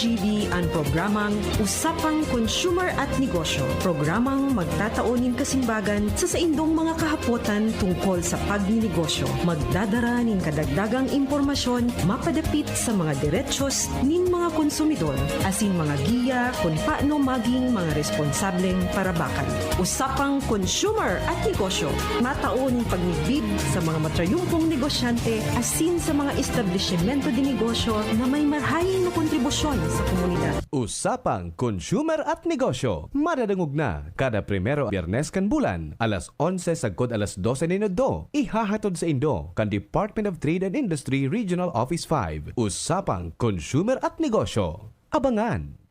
DZGB ang programang Usapang Consumer at Negosyo. Programang magtataonin kasimbagan sa saindong mga kahapotan tungkol sa pagninegosyo. Magdadara nin kadagdagang impormasyon mapadapit sa mga diretsyon nin mga konsumidor asin mga giya kung paano maging mga responsableng parabakan. Usapang Consumer at Negosyo. Mataon pagnigbid sa mga matrayumpong negosyante asin sa mga establishmento di negosyo na may marhayin na kontribusyon sa komunidad. Usapang Consumer at Negosyo. Madadangog na kada primero Biyernes kan bulan, alas 11 sagkod alas 12 minuto. Ihahatod sa Indo kan Department of Trade and Industry Regional Office 5. Usapang Consumer at Negosyo. Abangan!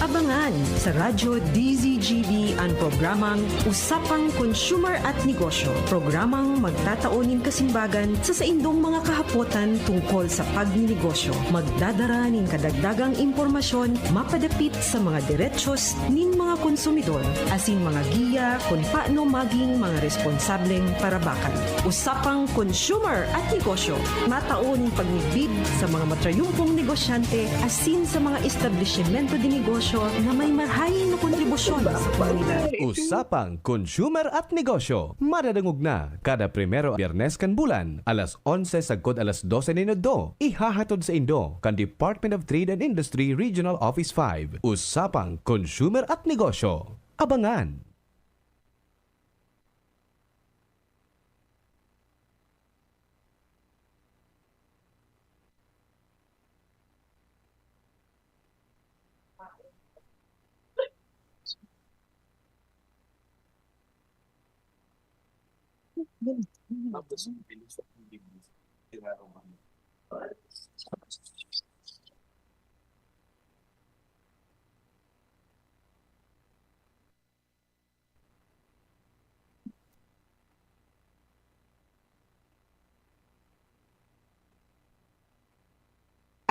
Abangan sa Radyo DZGB ang programang Usapang Consumer at Negosyo. Programang magtataonin kasimbagan sa saindong mga kahapotan tungkol sa pagninegosyo. Magdadara nin kadagdagang impormasyon mapadapit sa mga diretsyon nin mga konsumidor asin mga giya kung paano maging mga responsableng parabakan. Usapang Consumer at Negosyo. Mataon pagnigbid sa mga matrayumpong negosyante asin sa mga establishmento di negosyo na may marhayin na kontribusyon sa komunidad. Usapang Consumer at Negosyo. Madadangog na kada primero Biyernes kan bulan, alas 11 sagkod alas 12 minuto. Ihahatod sa Indo kan Department of Trade and Industry Regional Office 5. Usapang Consumer at Negosyo. Abangan!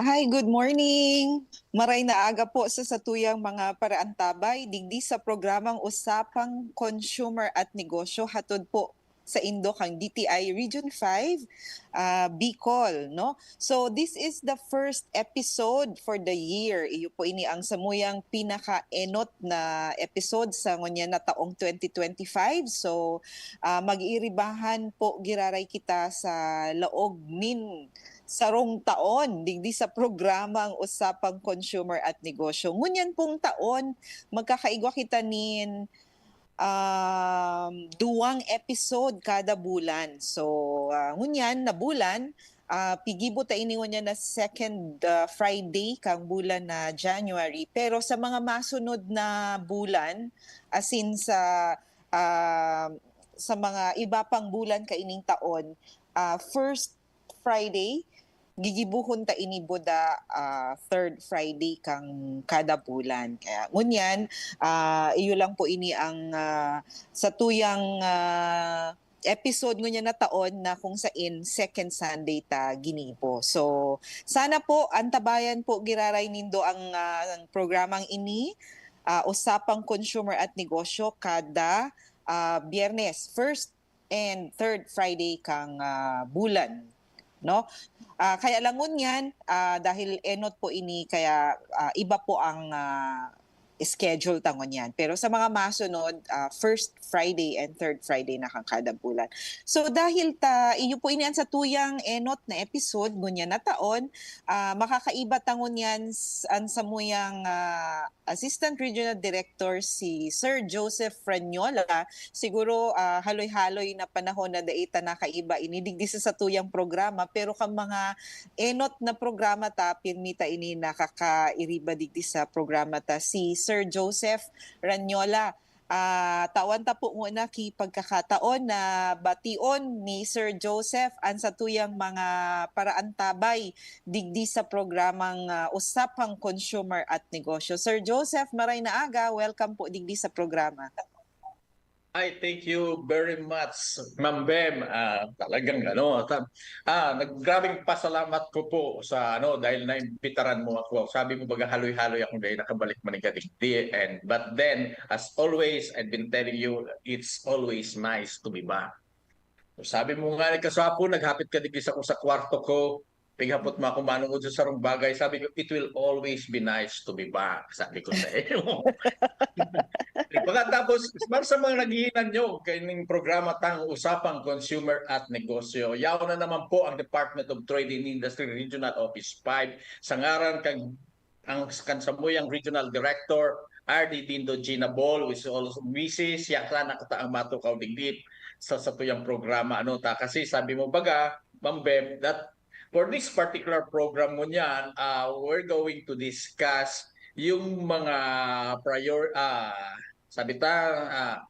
Hi, good morning. Maray na aga po sa satuyang mga paraantabay digdi sa programang Usapang Consumer at Negosyo hatod po sa Indo kang DTI Region 5 Bicol, no? So this is the first episode for the year. Iyo po ini ang samuyang pinaka-enot na episode sa ngonya na taong 2025. So mag-iiribahan po giraray kita sa laog nin sarong taon digdi sa programang Usapang Consumer at Negosyo. Ngunyan pong taon magkakaigwa kita nin duwang episode kada bulan. So ngunyan na bulan pigibo ta ini ngunyan na second Friday kang bulan na January. Pero sa mga masunod na bulan asin sa mga iba pang bulan kaining taon, first Friday gigibuhon ta ini boda third Friday kang kada bulan. Kaya ngunyan iyo lang po ini ang sa tuyang episode ngunyan na taon na kung saan second Sunday ta ginibo. So sana po antabayan po giraray nindo ang programang ini, Usapang Consumer at Negosyo kada Biyernes, first and third Friday kang bulan, no? Kaya langon yan, dahil enot po ini, kaya iba po ang schedule tangon yan. Pero sa mga masunod, first Friday and third Friday na kang kada bulan. So dahil iyo po ini sa tuyang enot na episode, ngunyan na taon, makakaiba tangon yan ang samuyang Assistant Regional Director si Sir Joseph Ranyola. Siguro haloy-haloy na panahon na daita nakaiba inidigdi sa tuyang programa, pero kang mga enot na programa ta pirmita ini nakakairiba digdi sa programa ta si Sir Joseph Ranyola. Tawan ta po muna ki pagkakataon na bation ni Sir Joseph ang sa tuyang mga paraantabay digdi sa programang Usapang Consumer at Negosyo. Sir Joseph, maray na aga, welcome po digdi sa programa. Thank you very much, Ma'am Bem. Talagang grabing pasalamat ko po sa dahil naimbitaran mo ako. Sabi mo baga haloy-haloy ako dahil nakabalik manigadigdi. But then, as always, I've been telling you, it's always nice to be back. So, sabi mo nga kasapon, naghapit ka digis ako sa kwarto ko. Pighapot mo ako manood sa sarong bagay. Sabi ko, it will always be nice to be back. Sabi ko sa iyo. Pagkatapos, para sa mga naghihinan nyo, kaining programa tang Usapang Consumer at Negosyo. Yaw na naman po ang Department of Trade and Industry Regional Office 5 sa ngaran ang kansamuyang Regional Director RD Dindo Gina Ball, which is also Mrs. Yakla nakataang matukaw digdip sa tuyang programa. Kasi sabi mo baga, Ma'am Beb, that for this particular program mo niyan, we're going to discuss yung mga sabi that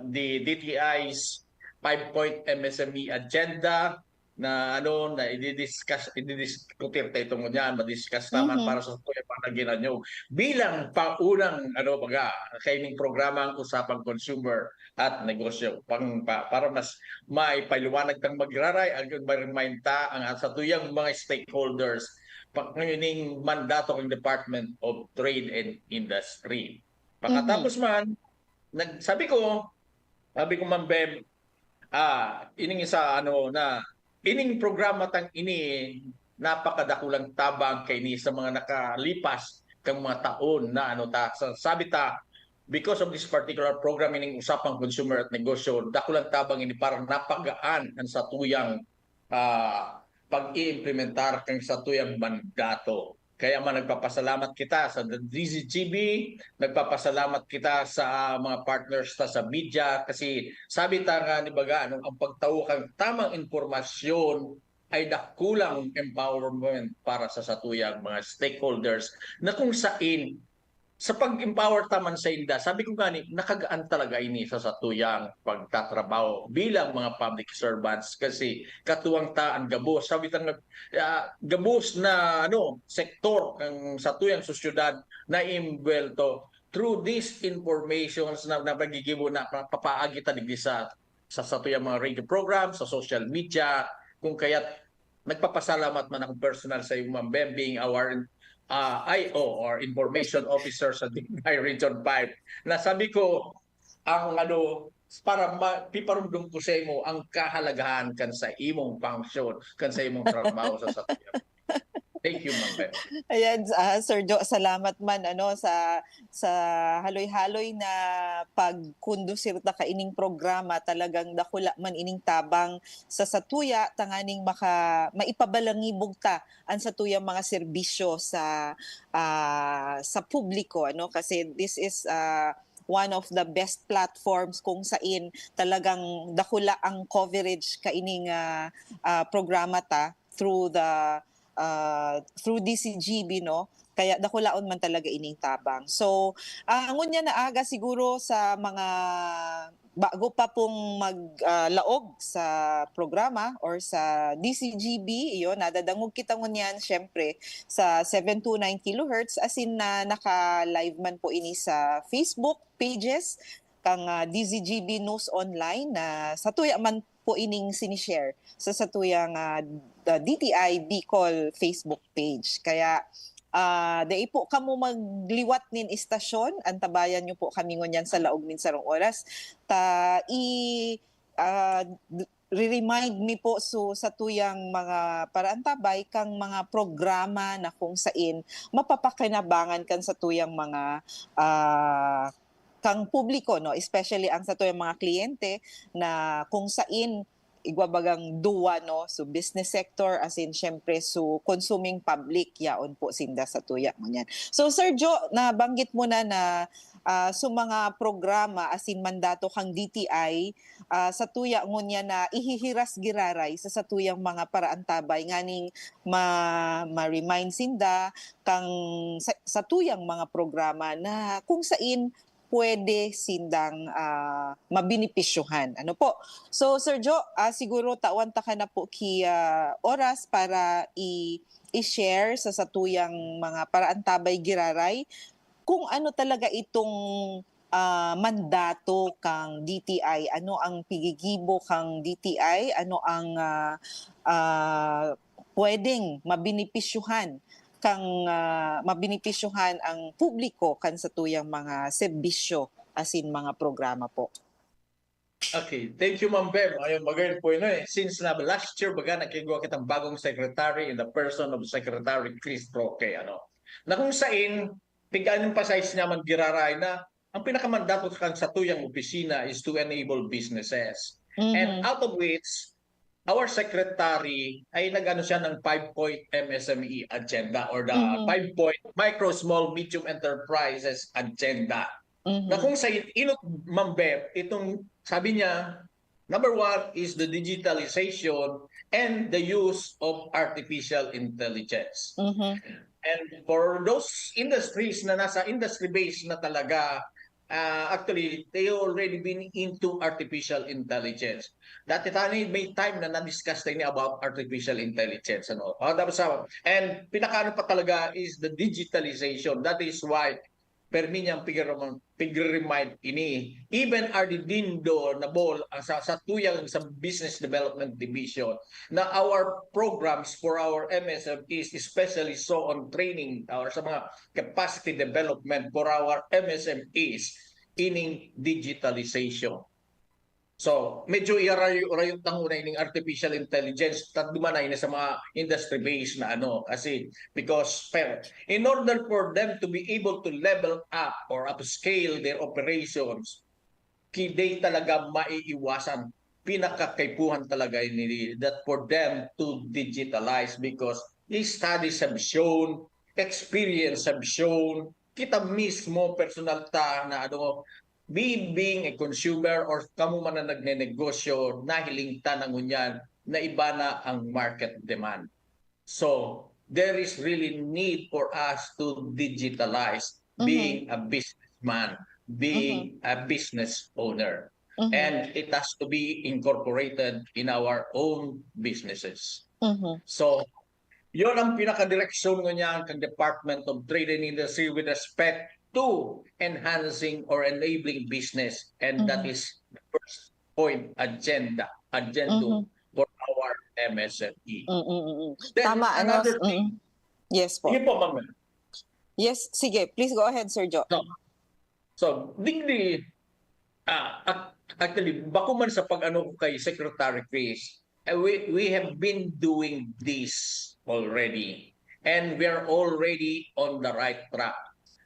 the DTI's 5-point MSME agenda na i-diskutir tayo itong niyan, ma-discuss naman para sa tuya panaginan nyo. Bilang paunang kaining programa ang Usapang Consumer at Negosyo para mas maipaliwanag tang magraray ang ma-remind ta ang sa tuyang mga stakeholders ngayoning mandato ng Department of Trade and Industry. Pagkatapos sabi ko Ma'am Bem, ining isa ining programa tang ini napakadakulang tabang kay ni sa mga nakalipas kang mga taon na sabi ta because of this particular program ining Usapang Consumer at Negosyo, dakulang tabang ini parang napagaan ang sa tuyang pag-iimplementar kang sa tuyang mandato. Kaya nagpapasalamat kita sa DZGB, nagpapasalamat kita sa mga partners sa media kasi sabi ta nga ni baga ang pagtawo kang tamang impormasyon ay dakulang empowerment para sa satuyang mga stakeholders na kung saan sa pag-empower taman sa inda, sabi ko nakagaan talaga ini sa satuyang pagtatrabaho bilang mga public servants kasi katuwang taan gabos. Sabi tang gabos na sektor ng satuyang sosyedad na imbwelto through these informations na napagigibo na papaagi ta digdi sa satuyang mga radio programs, sa social media, kung kaya't nagpapasalamat man ako personal sa iyo, Ma'am Bem, being our IO or Information Officer sa DTI Region 5 na sabi ko ang para piparundong ko sa imo ang kahalagahan kan sa imong function kan sa imong trabaho sa satuyang. Thank you, Ma'am Bem. Ayan, Sir Jo, salamat man sa haloy-haloy na pagkundusir ta kaining programa. Talagang dakula man ining tabang sa satuya tanganing maipabalangibog ta ang satuyang mga serbisyo sa publiko kasi this is one of the best platforms kung saan talagang dakula ang coverage kaining programa ta through DCGB kaya dakulaon man talaga ining tabang. So ngunya na aga siguro sa mga bago pa pong maglaog sa programa or sa DCGB, iyon nadadangog kita ngunyan syempre sa 729 kHz as in na naka-live man po ini sa Facebook pages kang DZGB News Online na satuya man po ining sinishare sa satuyang DTI Bicol Facebook page. Kaya dai po kamo magliwat nin istasyon, antabayan nyo po kami ngunyan sa laog nin sarong oras. Re-remind mi po sa tuyang mga paraantabay kang mga programa na kung saan mapapakinabangan kan sa tuyang mga kang publiko, especially ang sa tuyang mga kliyente na kung saan igwabagang duwa so business sector as in syempre consuming public yaon po sinda sa tuya mo niyan. So Sir Jo, nabanggit mo na mga programa as in mandato kang DTI sa tuya ngunya na ihihiras giraray sa tuyang mga paraantabay nganing ma-remind sinda kang sa tuyang mga programa na kung saan pwede sindang mabinipisyuhan. Ano po? So Sir Jo, siguro tawan ta ka na po oras para i-share sa satuyang mga paraantabay giraray kung ano talaga itong mandato kang DTI, ano ang pigigibo kang DTI, ano ang pwedeng mabinipisyuhan mabinipisyuhan ang publiko kan sa tuyang mga serbisyo asin mga programa po. Okay, thank you Ma'am Bev. Ayun, magayon po yun Since na last year, baga nakigwa kitang bagong secretary in the person of Secretary Chris Roque, na kung saan, pigaan yung pasayos niya man giraray na ang pinakamandato sa tuyang opisina is to enable businesses. And out of which, our secretary ay nag-ano siya ng 5-point MSME agenda or the 5-point micro, small, medium enterprises agenda. Na kung sa inot Ma'am Bev, itong sabi niya, number 1 is the digitalization and the use of artificial intelligence. And for those industries na nasa industry base na talaga, actually, they already been into artificial intelligence. Dati tayo may time na na-discuss tayo about artificial intelligence. And pinakaano pa talaga is the digitalization. That is why permi niyang pigre-remind ini. Even Ardidindo na bol sa tuyang sa Business Development Division na our programs for our MSMEs, especially so on training or sa mga capacity development for our MSMEs ining digitalization. So, medyo irayot ng una yung artificial intelligence at dumanay na sa mga industry-based na kasi because in order for them to be able to level up or upscale their operations, they talaga maiiwasan. Pinakakaipuhan talaga ini that for them to digitalize because these studies have shown, experience have shown, kita mismo personal ta na being a consumer or kamo man na nagnenegosyo, nahiling tanang unyan na iba na ang market demand. So, there is really need for us to digitalize being a businessman, being a business owner. And it has to be incorporated in our own businesses. So, yun ang pinakadireksyon niya ng Department of Trade and Industry with respect to enhancing or enabling business, and that is the first point agenda for our MSME. Then Tama, another thing. Yes po. Sige po, Ma'am. Yes, sige. Please go ahead, Sir Jo. So digdi, actually, bako man sa pag-ano kay Secretary Chris, we have been doing this already, and we are already on the right track.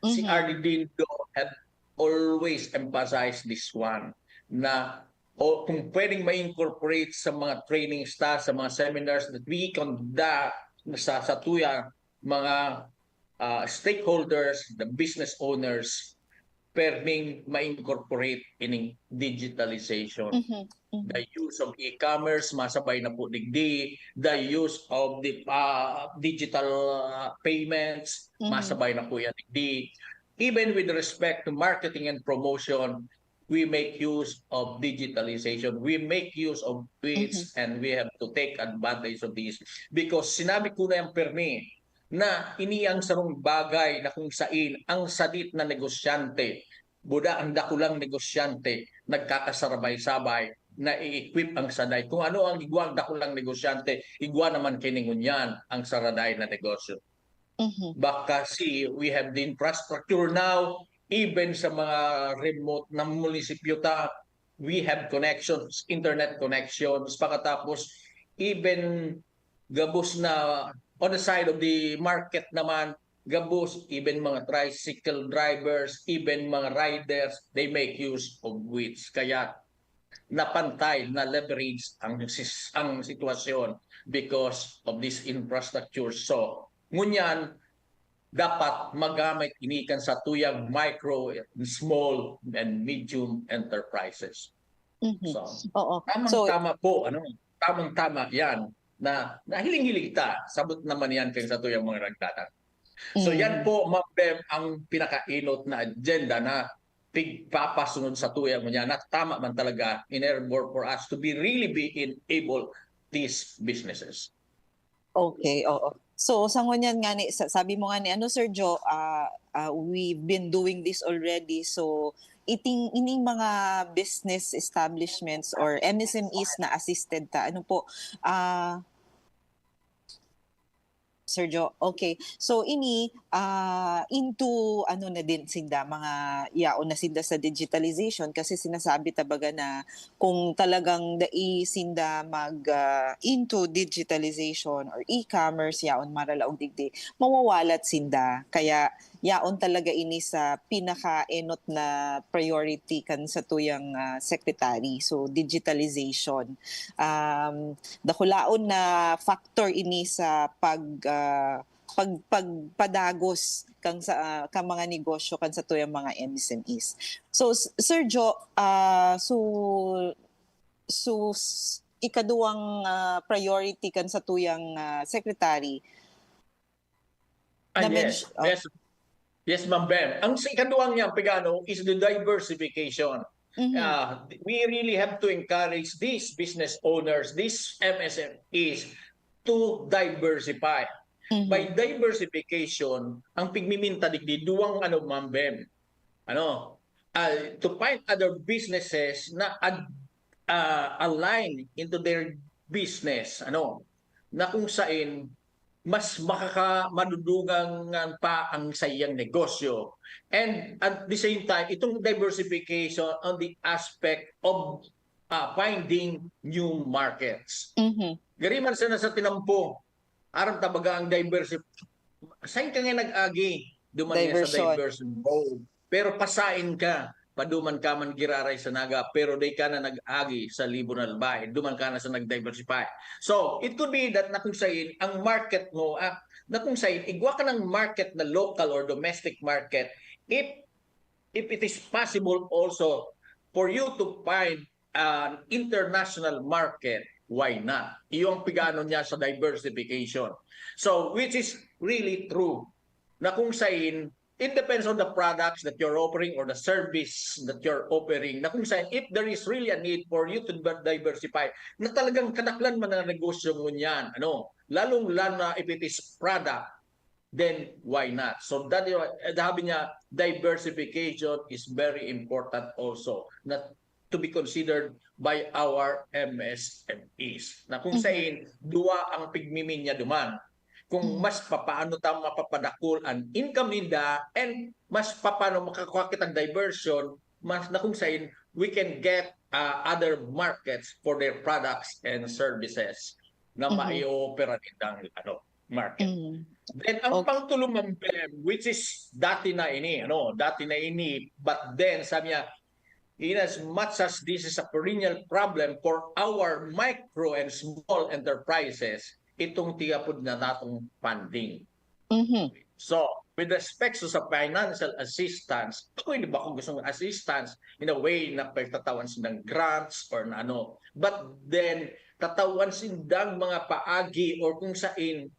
Si Ardidindo had always emphasized this one na kung pwedeng ma-incorporate sa mga training staff, sa mga seminars that we conduct sa tuya mga stakeholders, the business owners, pwedeng ma-incorporate in digitalization. The use of e-commerce, masabay na po digdi. The use of the digital payments, masabay na po yan digdi. Even with respect to marketing and promotion, we make use of digitalization. We make use of which and we have to take advantage of this. Because sinabi ko na yung permi na iniyang sarong bagay na kung saan ang sadit na negosyante, buda ang dakulang negosyante, nagkakasarabay-sabay na i-equip ang saday. Kung ano ang igwang dakulang negosyante, igwa naman kiningunyan ang saraday na negosyo. Baka we have the infrastructure now, even sa mga remote na munisipyo we have connections, internet connections, pagkatapos even gabos na on the side of the market naman, gabos, even mga tricycle drivers, even mga riders, they make use of which. Kaya napantay, na leverage ang sitwasyon because of this infrastructure. So, ngunyan, dapat magamit inikan sa tuyang micro, small, and medium enterprises. So, tamang-tama po, tamang-tama yan na hiling-hiling ta, sabot naman yan kayo sa tuyang mga nagtatang. So yan po, Ma'am Bev, ang pinakainot na agenda na pigpapasunod sa tuyang mo niya na tama man talaga in order for us to be really being able these businesses. Okay, oo. So sa ngunyan nga ni sabi mo nga ni Sir Jo, we've been doing this already. So ining mga business establishments or MSMEs na assisted ta, ano po, Sergio, okay. So ini into ano na din sinda mga yaon na sinda sa digitalization kasi sinasabi tabaga na kung talagang dai sinda mag into digitalization or e-commerce yaon maralaog digdi mawawalat sinda kaya yaon talaga ini sa pinaka-enot na priority kan sa tuyang secretary. So digitalization. Dakulaon na factor ini sa pagpadagos kang sa kang mga negosyo kan sa tuyang mga MSMEs. So Sergio, ikaduang priority kan sa tuyang secretary na Yes, yes, yes, Ma'am Bem. Ang ikaduhang niyang pigano is the diversification. We really have to encourage these business owners, these MSMEs to diversify. By diversification, ang pigmiminta digdi duwang ano, Ma'am Bem, to find other businesses na align into their business, na kung saan mas madudugang pa ang sayang negosyo. And at the same time, itong diversification on the aspect of finding new markets. Gariman sana sa tinampo, aram tabaga ang saan ka nga nag-agi? Duman nga sa diversion mode. Pero pasain ka, paduman ka man giraray sa naga, pero day ka na nag-agi sa libo na bahay, duman ka na sa nag-diversify. So, it could be that na kung sayin, ang market mo, na kung sayin, igwa ka ng market na local or domestic market, if it is possible also for you to find an international market, why not? Iyong pigano niya sa diversification. So, which is really true, na kung sayin, it depends on the products that you're offering or the service that you're offering. Na kung saan, if there is really a need for you to diversify, na talagang kadaklan man na negosyo mo niyan, lalong-lalo na if it is product, then why not? So, sabi niya, diversification is very important also to be considered by our MSMEs. Na kung saan, duwa ang pigmimin niya duman. Kung mas papaano tayo mapapadakul ang income ninda and mas papaano makakuha kitang diversion, mas na kung saan we can get other markets for their products and services na mai-opera nindang market. Then ang pangtulong ng BEM, which is dati na ini, but then sabi niya, in as much as this is a perennial problem for our micro and small enterprises, itong tiyapod na natong funding. So, with respect to sa financial assistance, pwede ba kung gusto ng assistance in a way na pagtatawan silang grants or na but then, tatawan silang mga paagi or kung saan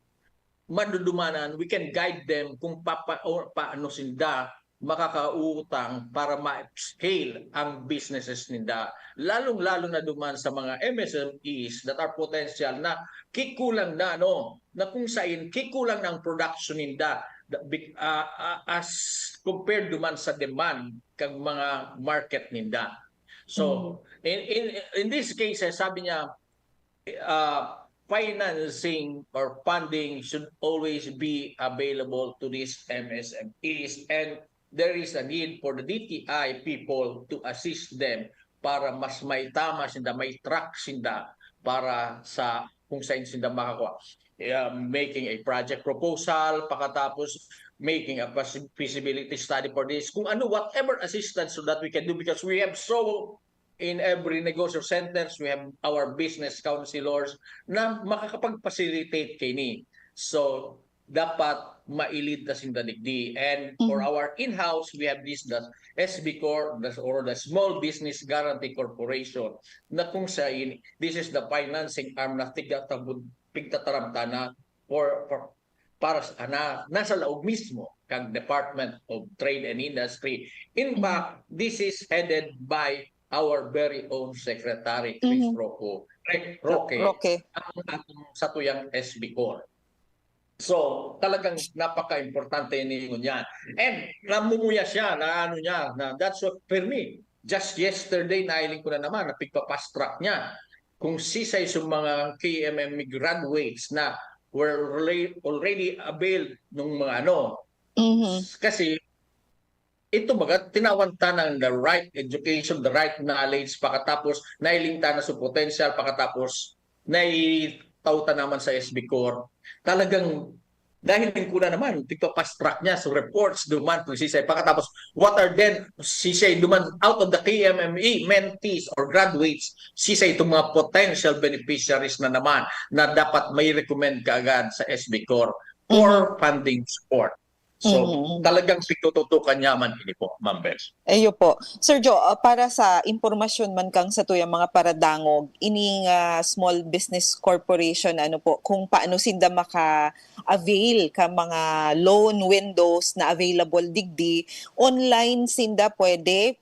madudumanan, we can guide them kung paano sila makakautang para ma-scale ang businesses nila. Lalong-lalo na duman sa mga MSMEs that are potential na kikulang na, na kung saan kikulang na ang production nila as compared duman sa demand kag mga market nila. So, in this case, sabi niya, financing or funding should always be available to these MSMEs, and there is a need for the DTI people to assist them para mas may tama sinda, may track sinda para sa kung saan sinda makakuha. Making a project proposal, pakatapos making a feasibility study for this, kung whatever assistance so that we can do, because we have in every negosyo centers, we have our business counselors na makakapag-facilitate kini. So, dapat mailid na sindadigdi. And for our in-house, we have the SB Corp or the Small Business Guarantee Corporation na kung saan this is the financing arm na pigtataramtana para nasa laog mismo kang Department of Trade and Industry. In fact, this is headed by our very own Secretary, Chris Roque, ang atong sa tuyang SB Corp. So, talagang napaka-importante ninyo niyan. And namumuya siya na ano niya, na that's what for me. Just yesterday, nailing ko na naman na pigpa-fast track niya. Kung sisay sa mga KMME graduates na were already availed ng mga ano. Kasi ito baga, tinawanta ng the right education, the right knowledge, pakatapos nailingta na sa potential, pakatapos naitauta naman sa SB Corp. Talagang dahil din ko na naman, fast track niya sa reports duman kung sisay. Pakatapos, what are then sisay duman out of the KMME mentees or graduates, sisay itong mga potential beneficiaries na naman na dapat may recommend kaagad sa SB Corp for funding support. So, talagang pitututukan niya man ini po, Ma'am Bes. Ayo po. Sir Joe, para sa impormasyon man kang sa tuyang mga paradangog, ining small business corporation, ano po, kung paano sinda maka-avail ka mga loan windows na available digdi, online sinda pwede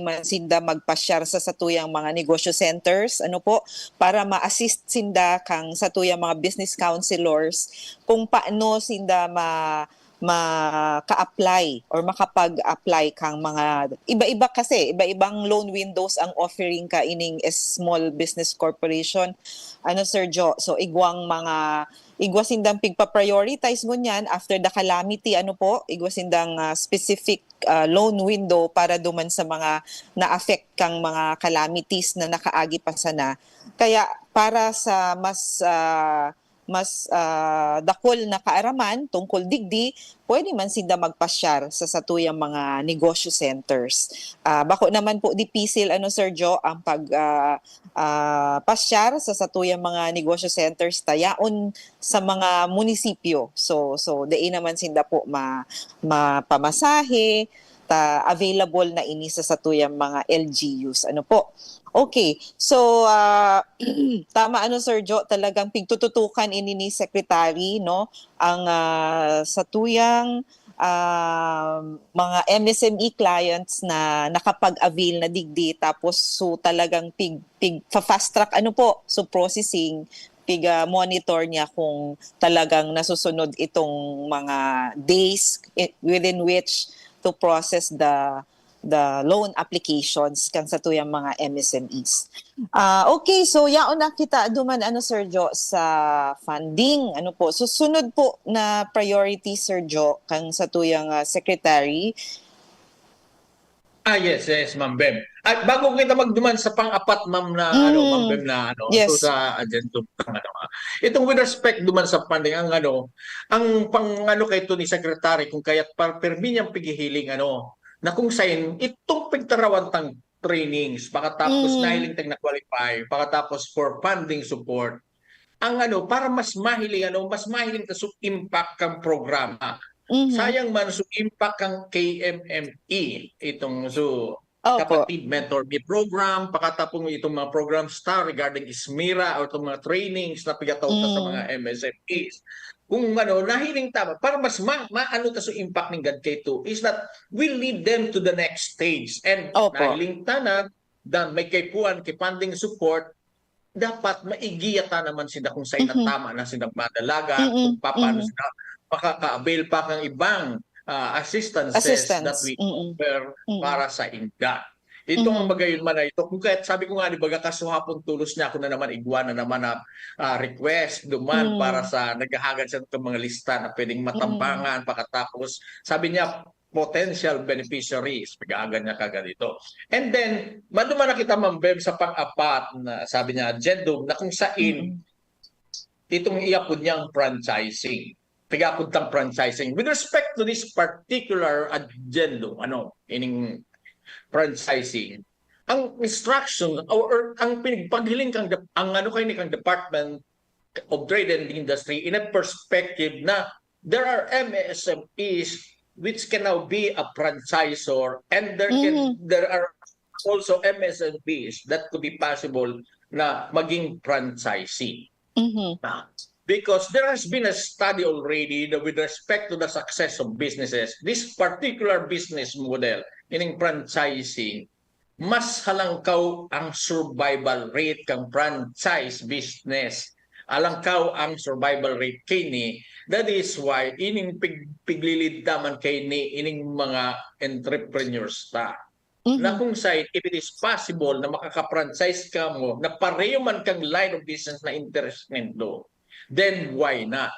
man sinda magpasyar sa tuyang mga negosyo centers, ano po, para ma-assist sinda kang sa tuyang mga business counselors kung paano sinda maka-apply or makapag-apply kang mga iba-iba kasi iba-ibang loan windows ang offering ka ining small business corporation, ano Sir Joe. So igwa sindang pigpa-prioritize mo niyan after the calamity, ano po, igwa sindang specific loan window para duman sa mga na-affect kang mga calamities na nakaagi pa sana. Kaya para sa mas dakol na kaaraman tungkol digdi, pwede man sinda magpasyar sa satuyang mga negosyo centers. Bako naman po di pisil, ano Sir Joe, ang pasyar sa satuyang mga negosyo centers tayaon sa mga munisipyo. So diin naman sinda po mapamasahe, available na ini sa satuyang mga LGUs. Ano po? Okay, so tama ano Sir Joe, talagang pigtututukan ini ni Secretary, no, ang satuyang mga MSME clients na nakapag-avail na digdi, tapos so talagang fast track ano po, so processing, monitor niya kung talagang nasusunod itong mga days within which to process the loan applications kan sa tuyang mga MSMEs. Okay, so yaon na kita duman ano Sir Joe sa funding, ano po. Susunod po na priority Sir Joe kan sa tuyang secretary. Yes, Ma'am Bem. At bago kita magduman sa pang-apat, Ma'am Ma'am Bem na Yes. so sa agenda itong with respect duman sa funding, ang kay to ni Secretary kung kaya't permi niyang pigihiling na kung sain itong pagtarawantang trainings, pakatapos nahiling tag na qualify, pakatapos for funding support, ang para mas mahiling ta impact kang programa. Sayang man impact kang KMME itong kapatid mentor me program, pakatapos itong mga program star regarding ISMIRA or itong mga trainings na pigatawta sa mga MSMEs. Kung nahiling tama, para mas ta so impact ng God K2 is that will lead them to the next stage. And nahiling na may kaypuan, kay funding support, dapat maigiyata naman sila kung saan tama na silang madalaga, kung paano sila makaka-avail pa kang ibang assistance that we offer para sa inda. Ito ang bagayon man na ito. Kung kahit sabi ko nga, di baga kasuhapon tulos niya ako na naman igwa na naman na request duman para sa naghahagad sa itong mga lista na pwedeng matambangan, pakatapos sabi niya potential beneficiaries, pag-aagan niya kagad ito. And then, maduman na kita Ma'am Bem sa pang-apat na sabi niya addendum na kung saan itong iapod niyang franchising. Pag-iapod tang franchising. With respect to this particular addendum, ining franchising, ang instruction or ang pinagpaghiling kang kang Department of Trade and Industry in a perspective na there are MSMEs which can now be a franchisor, and there are also MSMEs that could be possible na maging franchisee. Because there has been a study already that with respect to the success of businesses, this particular business model, meaning franchising, mas halangkaw ang survival rate kang franchise business alangkaw ang survival rate kay ni. That is why ining piglilid daman kay ni ining mga entrepreneurs ta. Na kung side, if it is possible na makaka-franchise ka mo, na pareho man kang line of business na interest nito, then why not?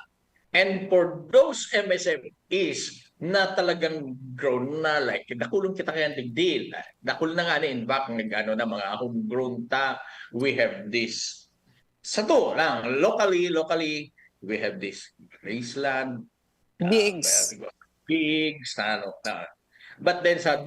And for those MSMEs na talagang grown na, like, nakulong kita kaya deal. Nakul na nga ni, in fact, na mga homegrown ta, we have this. Sa to lang, locally, we have this Graceland, Bigs. Bigs, but then sa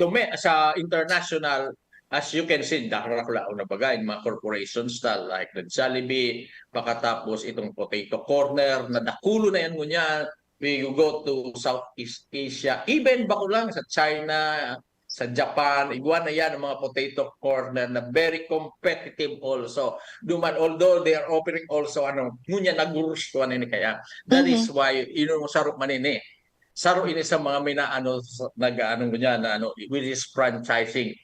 international, as you can see, dahil na bagay, mga corporations like the Jollibee, pagkatapos itong Potato Corner, na dakulo na yan ngunya, you go to Southeast Asia, even bako lang sa China, sa Japan, iguan na yan ang mga Potato Corner na very competitive also. Duman, although they are offering also, ngunya nagurusto ini kaya. That is why, sarap manini. Saro ini sa mga may which is franchising.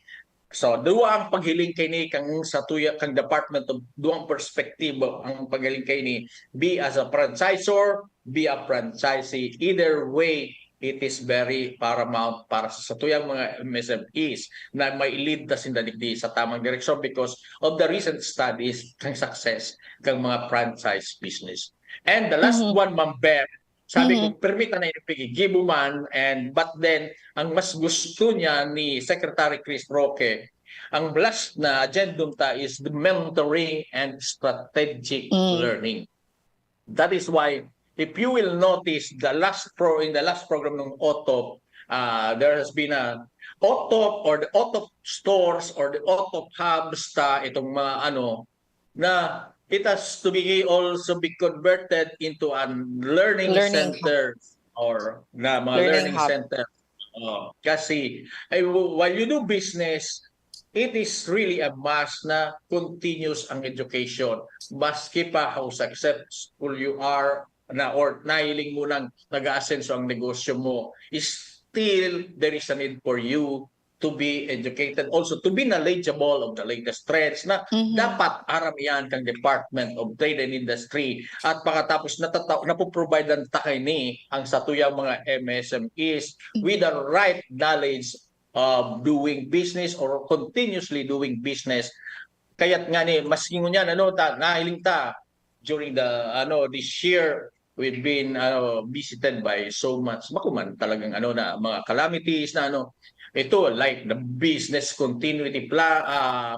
So duwa ang paghiling kay ni kang sa tuya kang department of duang perspektibo ang paghiling kay ni, be as a franchisor, be a franchisee. Either way, it is very paramount para sa tuyang mga MSMEs na may lead na sindadigdi sa tamang direksyon because of the recent studies kang success kang mga franchise business. And the last one, Ma'am Beth, sabi ko, permita na yung pigigibuman, but then, ang mas gusto niya ni Secretary Chris Roque, ang last na agendum ta is the mentoring and strategic learning. That is why, if you will notice, in the last program ng OTOP, there has been a OTOP or the OTOP stores or the OTOP hubs itong mga na it has to be also be converted into a learning center or na mga learning center. Kasi while you do business, it is really a must na continuous ang education. Maski pa how successful you are or nahiling mo nang nag-aasenso ang negosyo mo, still there is a need for you to be educated, also to be knowledgeable of the latest trends na dapat aram yan kang Department of Trade and Industry at pagkatapos napoprovide ang takay ni ang satuyang mga MSMEs with the right knowledge of doing business or continuously doing business. Kaya't nga ni mas ingon yan nahiling ta during this year we've been visited by so much makuman talagang mga calamities na ito like the business continuity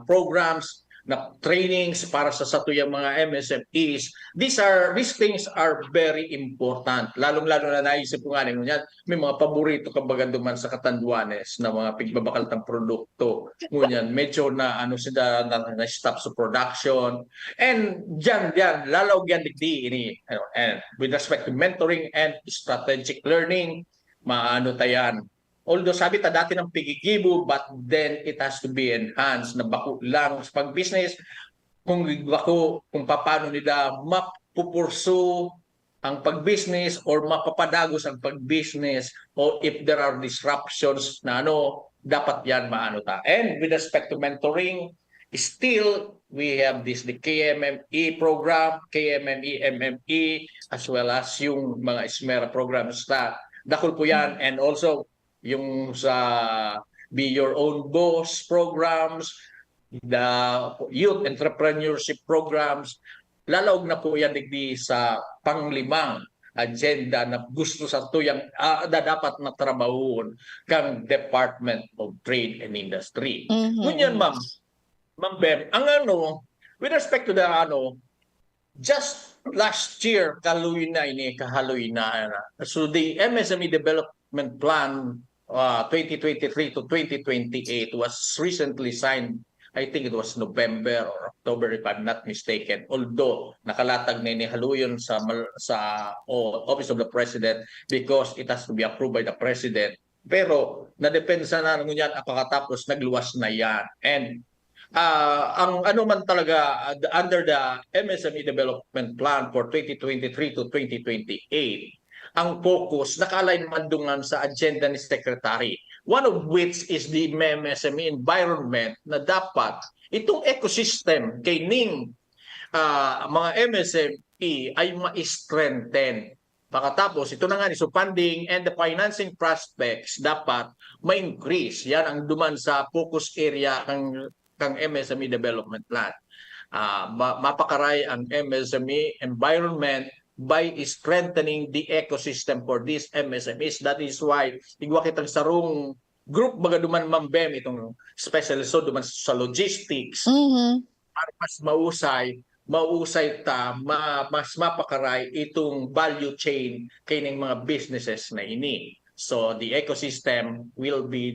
programs na trainings para sa satuyang mga MSMEs. These things are very important. Lalong-lalo na naisip ko nga niyan, may mga paborito kumbaga duman sa Catanduanes na mga pigbabakaltang produkto. Ngunyan, medyo na sila na stop sa production. And diyan lalaw yan digdi ini and with respect to mentoring and strategic learning, tayan. Although sabi ta dati ng pigigibo, but then it has to be enhanced na bako lang sa pag-business kung paano nila mapupursu ang pag-business or mapapadagos ang pag-business or if there are disruptions na dapat yan ta. And with respect to mentoring, still we have the KMME program, KMME, MME, as well as yung mga SMERA programs dakol po yan, and also yung sa Be Your Own Boss programs, the youth entrepreneurship programs, lalaog na po yan digdi sa panglimang agenda na gusto sa tuyang dapat na trabahon kang Department of Trade and Industry. Ngunyan, Ma'am Bem, ang with respect to the just last year, kahaloy na. So the MSME Development Plan 2023 to 2028 was recently signed. I think it was November or October if I'm not mistaken. Although nakalatag na inihaluyon sa Office of the President because it has to be approved by the President. Pero nadepensa na ngunyan pagkatapos nagluwas na yan. And ang man talaga under the MSME Development Plan for 2023 to 2028, ang focus naka-align mandungan sa agenda ni Secretary. One of which is the MSME environment na dapat itong ecosystem kay ning mga MSME ay ma-strengthen. Pagkatapos, ito na nga, so funding and the financing prospects dapat ma-increase. Yan ang duman sa focus area ng MSME Development Plan. Mapakaray ang MSME environment by strengthening the ecosystem for these MSMEs. That is why, igwa kitang sarong group baga duman mambem itong specialist duman sa logistics para mas mausay mas mapakaray itong value chain kining mga businesses na ini. So the ecosystem will be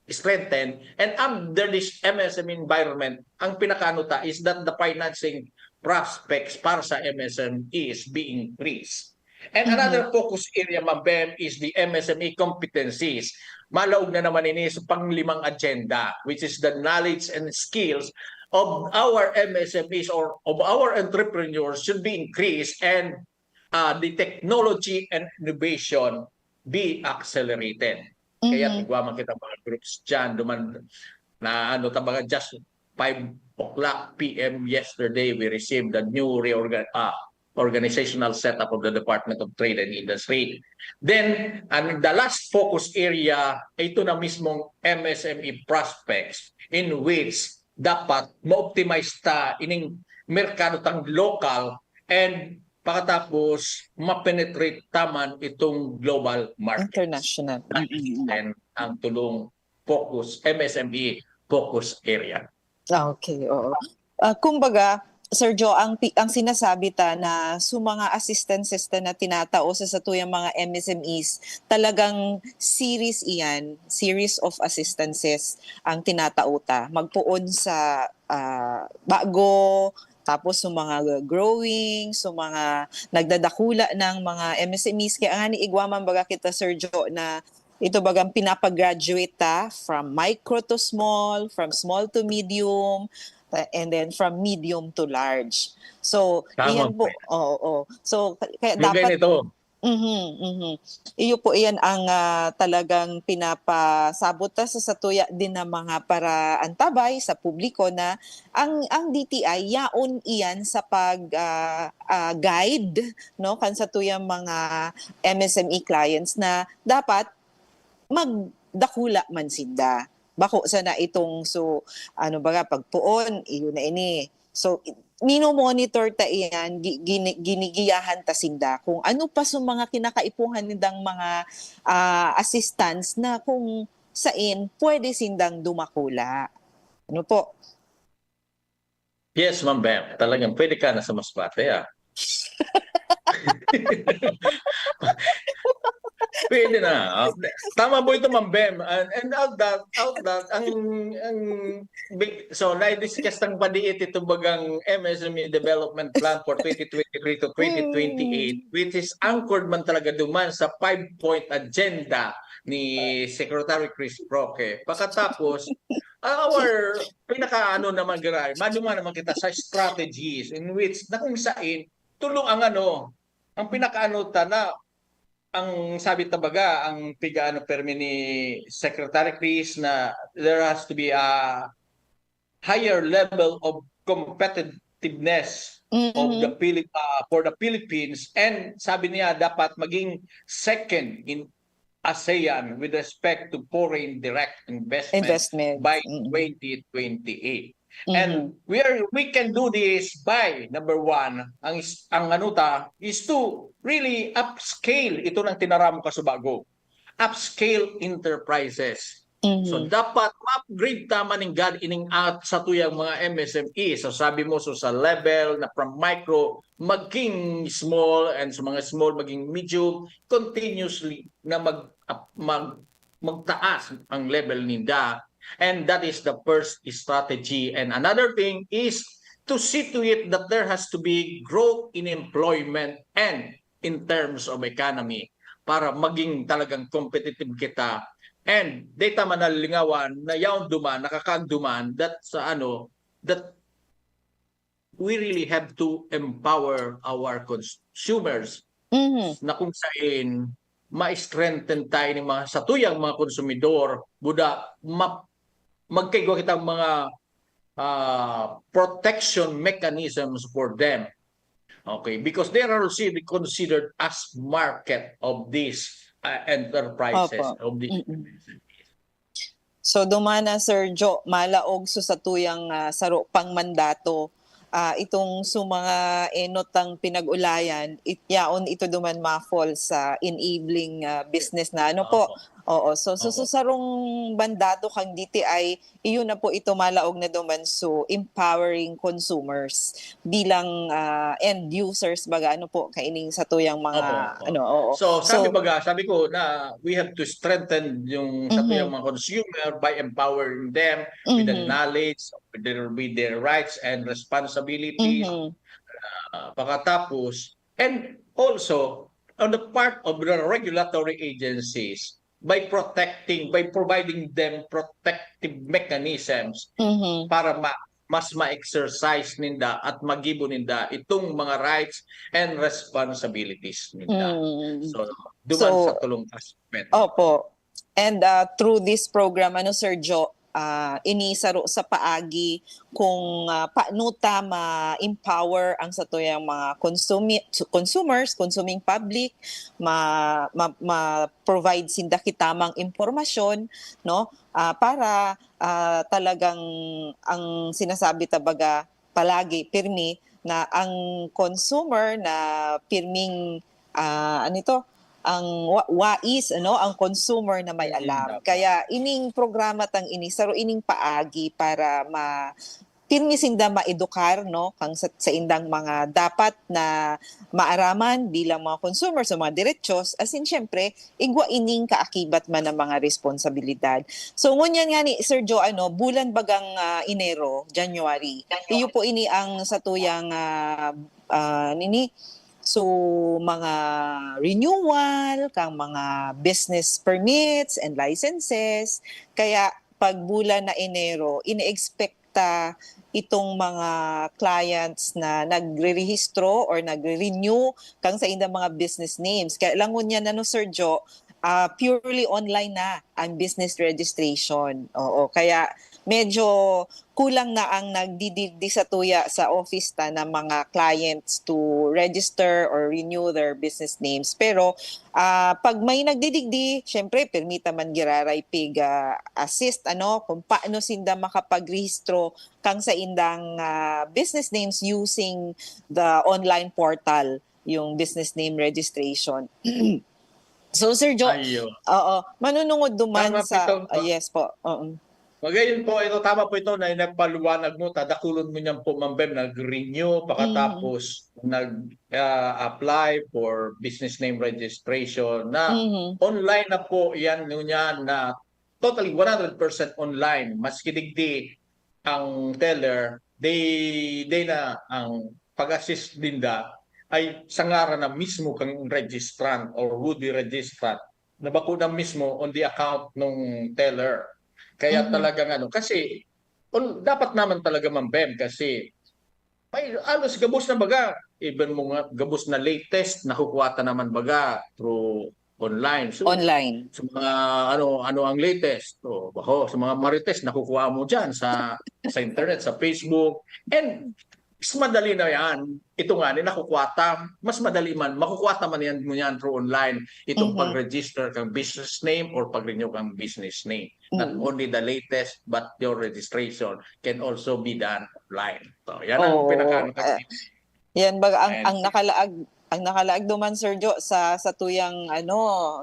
strengthened, and under this MSME environment, ang pinakanuta is that the financing prospects para sa MSME is being increased. And another focus area, Ma'am, is the MSME competencies. Malaog na naman ini sa panglimang agenda, which is the knowledge and skills of our MSMEs or of our entrepreneurs should be increased, and the technology and innovation be accelerated. Kaya tigwaman kita mga groups dyan, duman na tabaga just 5 p.m. yesterday, we received the new organizational setup of the Department of Trade and Industry. Then, the last focus area, ito na mismong MSME prospects in which dapat ma-optimize ta ining merkado tang local and pagkatapos ma-penetrate taman itong global market. International. And ang tulong focus, MSME focus area. Okay, oo. Kumbaga, Sir Joe, ang sinasabi ta na sa mga assistances na tinatao sa tuyang mga MSMEs, talagang series of assistances ang tinatao ta. Magpuon sa bago, tapos sa mga growing, sa mga nagdadakula ng mga MSMEs. Kaya nga ni igwaman baga kita, Sir Joe, na ito bagang pinapagraduate ta from micro to small, from small to medium, and then from medium to large. So, iyan po. So, kaya dapat ito. Iyo po iyan ang talagang pinapasabot sa tuya din ng mga paraantabay sa publiko na ang DTI yaon iyan sa pag guide no kan sa tuyang mga MSME clients na dapat magdakula man sinda. Bako sana itong pagpuon iyo na ini. So mino-monitor ta iyan, ginigiyahan ta sinda kung ano pa sa mga kinakaipuhan nindang mga assistance na kung sain pwede sindang dumakula. Ano po? Yes, Ma'am Bem. Talagang pwede ka na sa Masbate, Pwede na. Tama po ito, Ma'am Bem. And out that, so na-discuss ng padiit ito bagang MSME Development Plan for 2023 to 2028, which is anchored man talaga duman sa 5-point agenda ni Secretary Chris Roque. Pagkatapos, our naman garay, maduman naman kita sa strategies in which na kung saan tulong ang na ang sabi tabaga, ang permi ni Secretary Chris na there has to be a higher level of competitiveness of the for the Philippines, and sabi niya dapat maging second in ASEAN with respect to foreign direct investment by 2028. And we can do this by number one, ang is to really upscale ito ng tinaram ko sa bago. Upscale enterprises. So dapat ma-upgrade tama ning God ining at sa tuyang mga MSME. So sabi mo sa level na from micro maging small, and sa mga small maging medium, continuously na magtaas ang level ninda. And that is the first strategy. And another thing is to see to it that there has to be growth in employment and in terms of economy para maging talagang competitive kita. And data manalingawan na yaon duman, nakakagduman that that we really have to empower our consumers na kung saan ma-strengthen tayo ng mga satuyang mga konsumidor, buda magkaigwa kitang mga protection mechanisms for them. Okay, because they are also considered as market of these enterprises Opo. of these. So dumana Sir Jo malaog so sa tuyang saro pang mandato itong mga enotang pinag-ulayan yaon ito duman ma-fall sa enabling business na ano po. Oo, so Opo. sarong mandato kang DTI iyon na po ito malaog na duman so empowering consumers bilang end users baga ano po kaining sa tuyang mga Opo. ano oo. So sabi ko na we have to strengthen yung sa tuyang Mhm. mga consumer by empowering them with the Mhm. knowledge, with their rights and responsibilities. Mhm. Pagkatapos, and also on the part of the regulatory agencies by providing them protective mechanisms Mhm. para mas ma-exercise ninda at magibo ninda itong mga rights and responsibilities ninda. Mm. So, duman sa So, tulong aspect. opo. And through this program, ano Sir Jo, inisaro sa paagi kung paano ta ma-empower ang sa tuyang mga consumers, consuming public, ma-provide sinda kitamang impormasyon, no? Para talagang ang sinasabi tabaga palagi pirmi na ang consumer na pirming ano ito ang wais ano ang consumer na may alam kaya ining programa tang ini saro ining paagi para pirmi sinda maedukar no kang sa indang mga dapat na maaraman bilang mga consumer sa mga diretsyon as in syempre igwa ining kaakibat man ang mga responsibilidad. So ngunyan nga ni Sir Jo ano bulan bagang Enero, January. Iyo po ini ang sa tuyang nini so mga renewal kang mga business permits and licenses kaya pag bulan na Enero ini-expecta itong mga clients na nagre-rehistro or nagre-renew kang sa indang mga business names kaya langon yan ano Sir Jo purely online na ang business registration. Oo, kaya medyo kulang na ang nagdididi sa tuya sa office ta ng mga clients to register or renew their business names. Pero pag may nagdidigdi, syempre permita man giraray pig assist ano kung paano sinda makapagrehistro kang sa indang business names using the online portal, yung business name registration. So Sir Jo, Ayun. oo, manunungod duman Tama sa po ito. yes po. Oo. Magayon po, ito tama po ito na inapaluwanag mo, tadakulon mo niyan po, Ma'am Bem, nag-renew, pagkatapos nag-apply for business name registration na online na po yan niyan na totally 100% online. Maski digdi ang teller, they na ang pag-assist dinda ay sangara na mismo kang registrant or would-be registrant na bakuna mismo on the account ng teller. Kaya talagang ano, kasi dapat naman talaga Ma'am Bem kasi may alos gabos na baga, even mga gabos na latest nakukuha naman baga through online. So, Online. sa mga ano ang latest. So, sa mga marites nakukuha mo diyan sa internet, sa Facebook, and mas madali na yan. Ito nga, nakukuha mas madali man, makukuha man yan mo yan through online. Itong pag-register kang business name or pag-renew kang business name. Not only the latest, but your registration can also be done online. So, yan ang pinaka yan baga ang nakalaag duman Sir Jo sa tuyang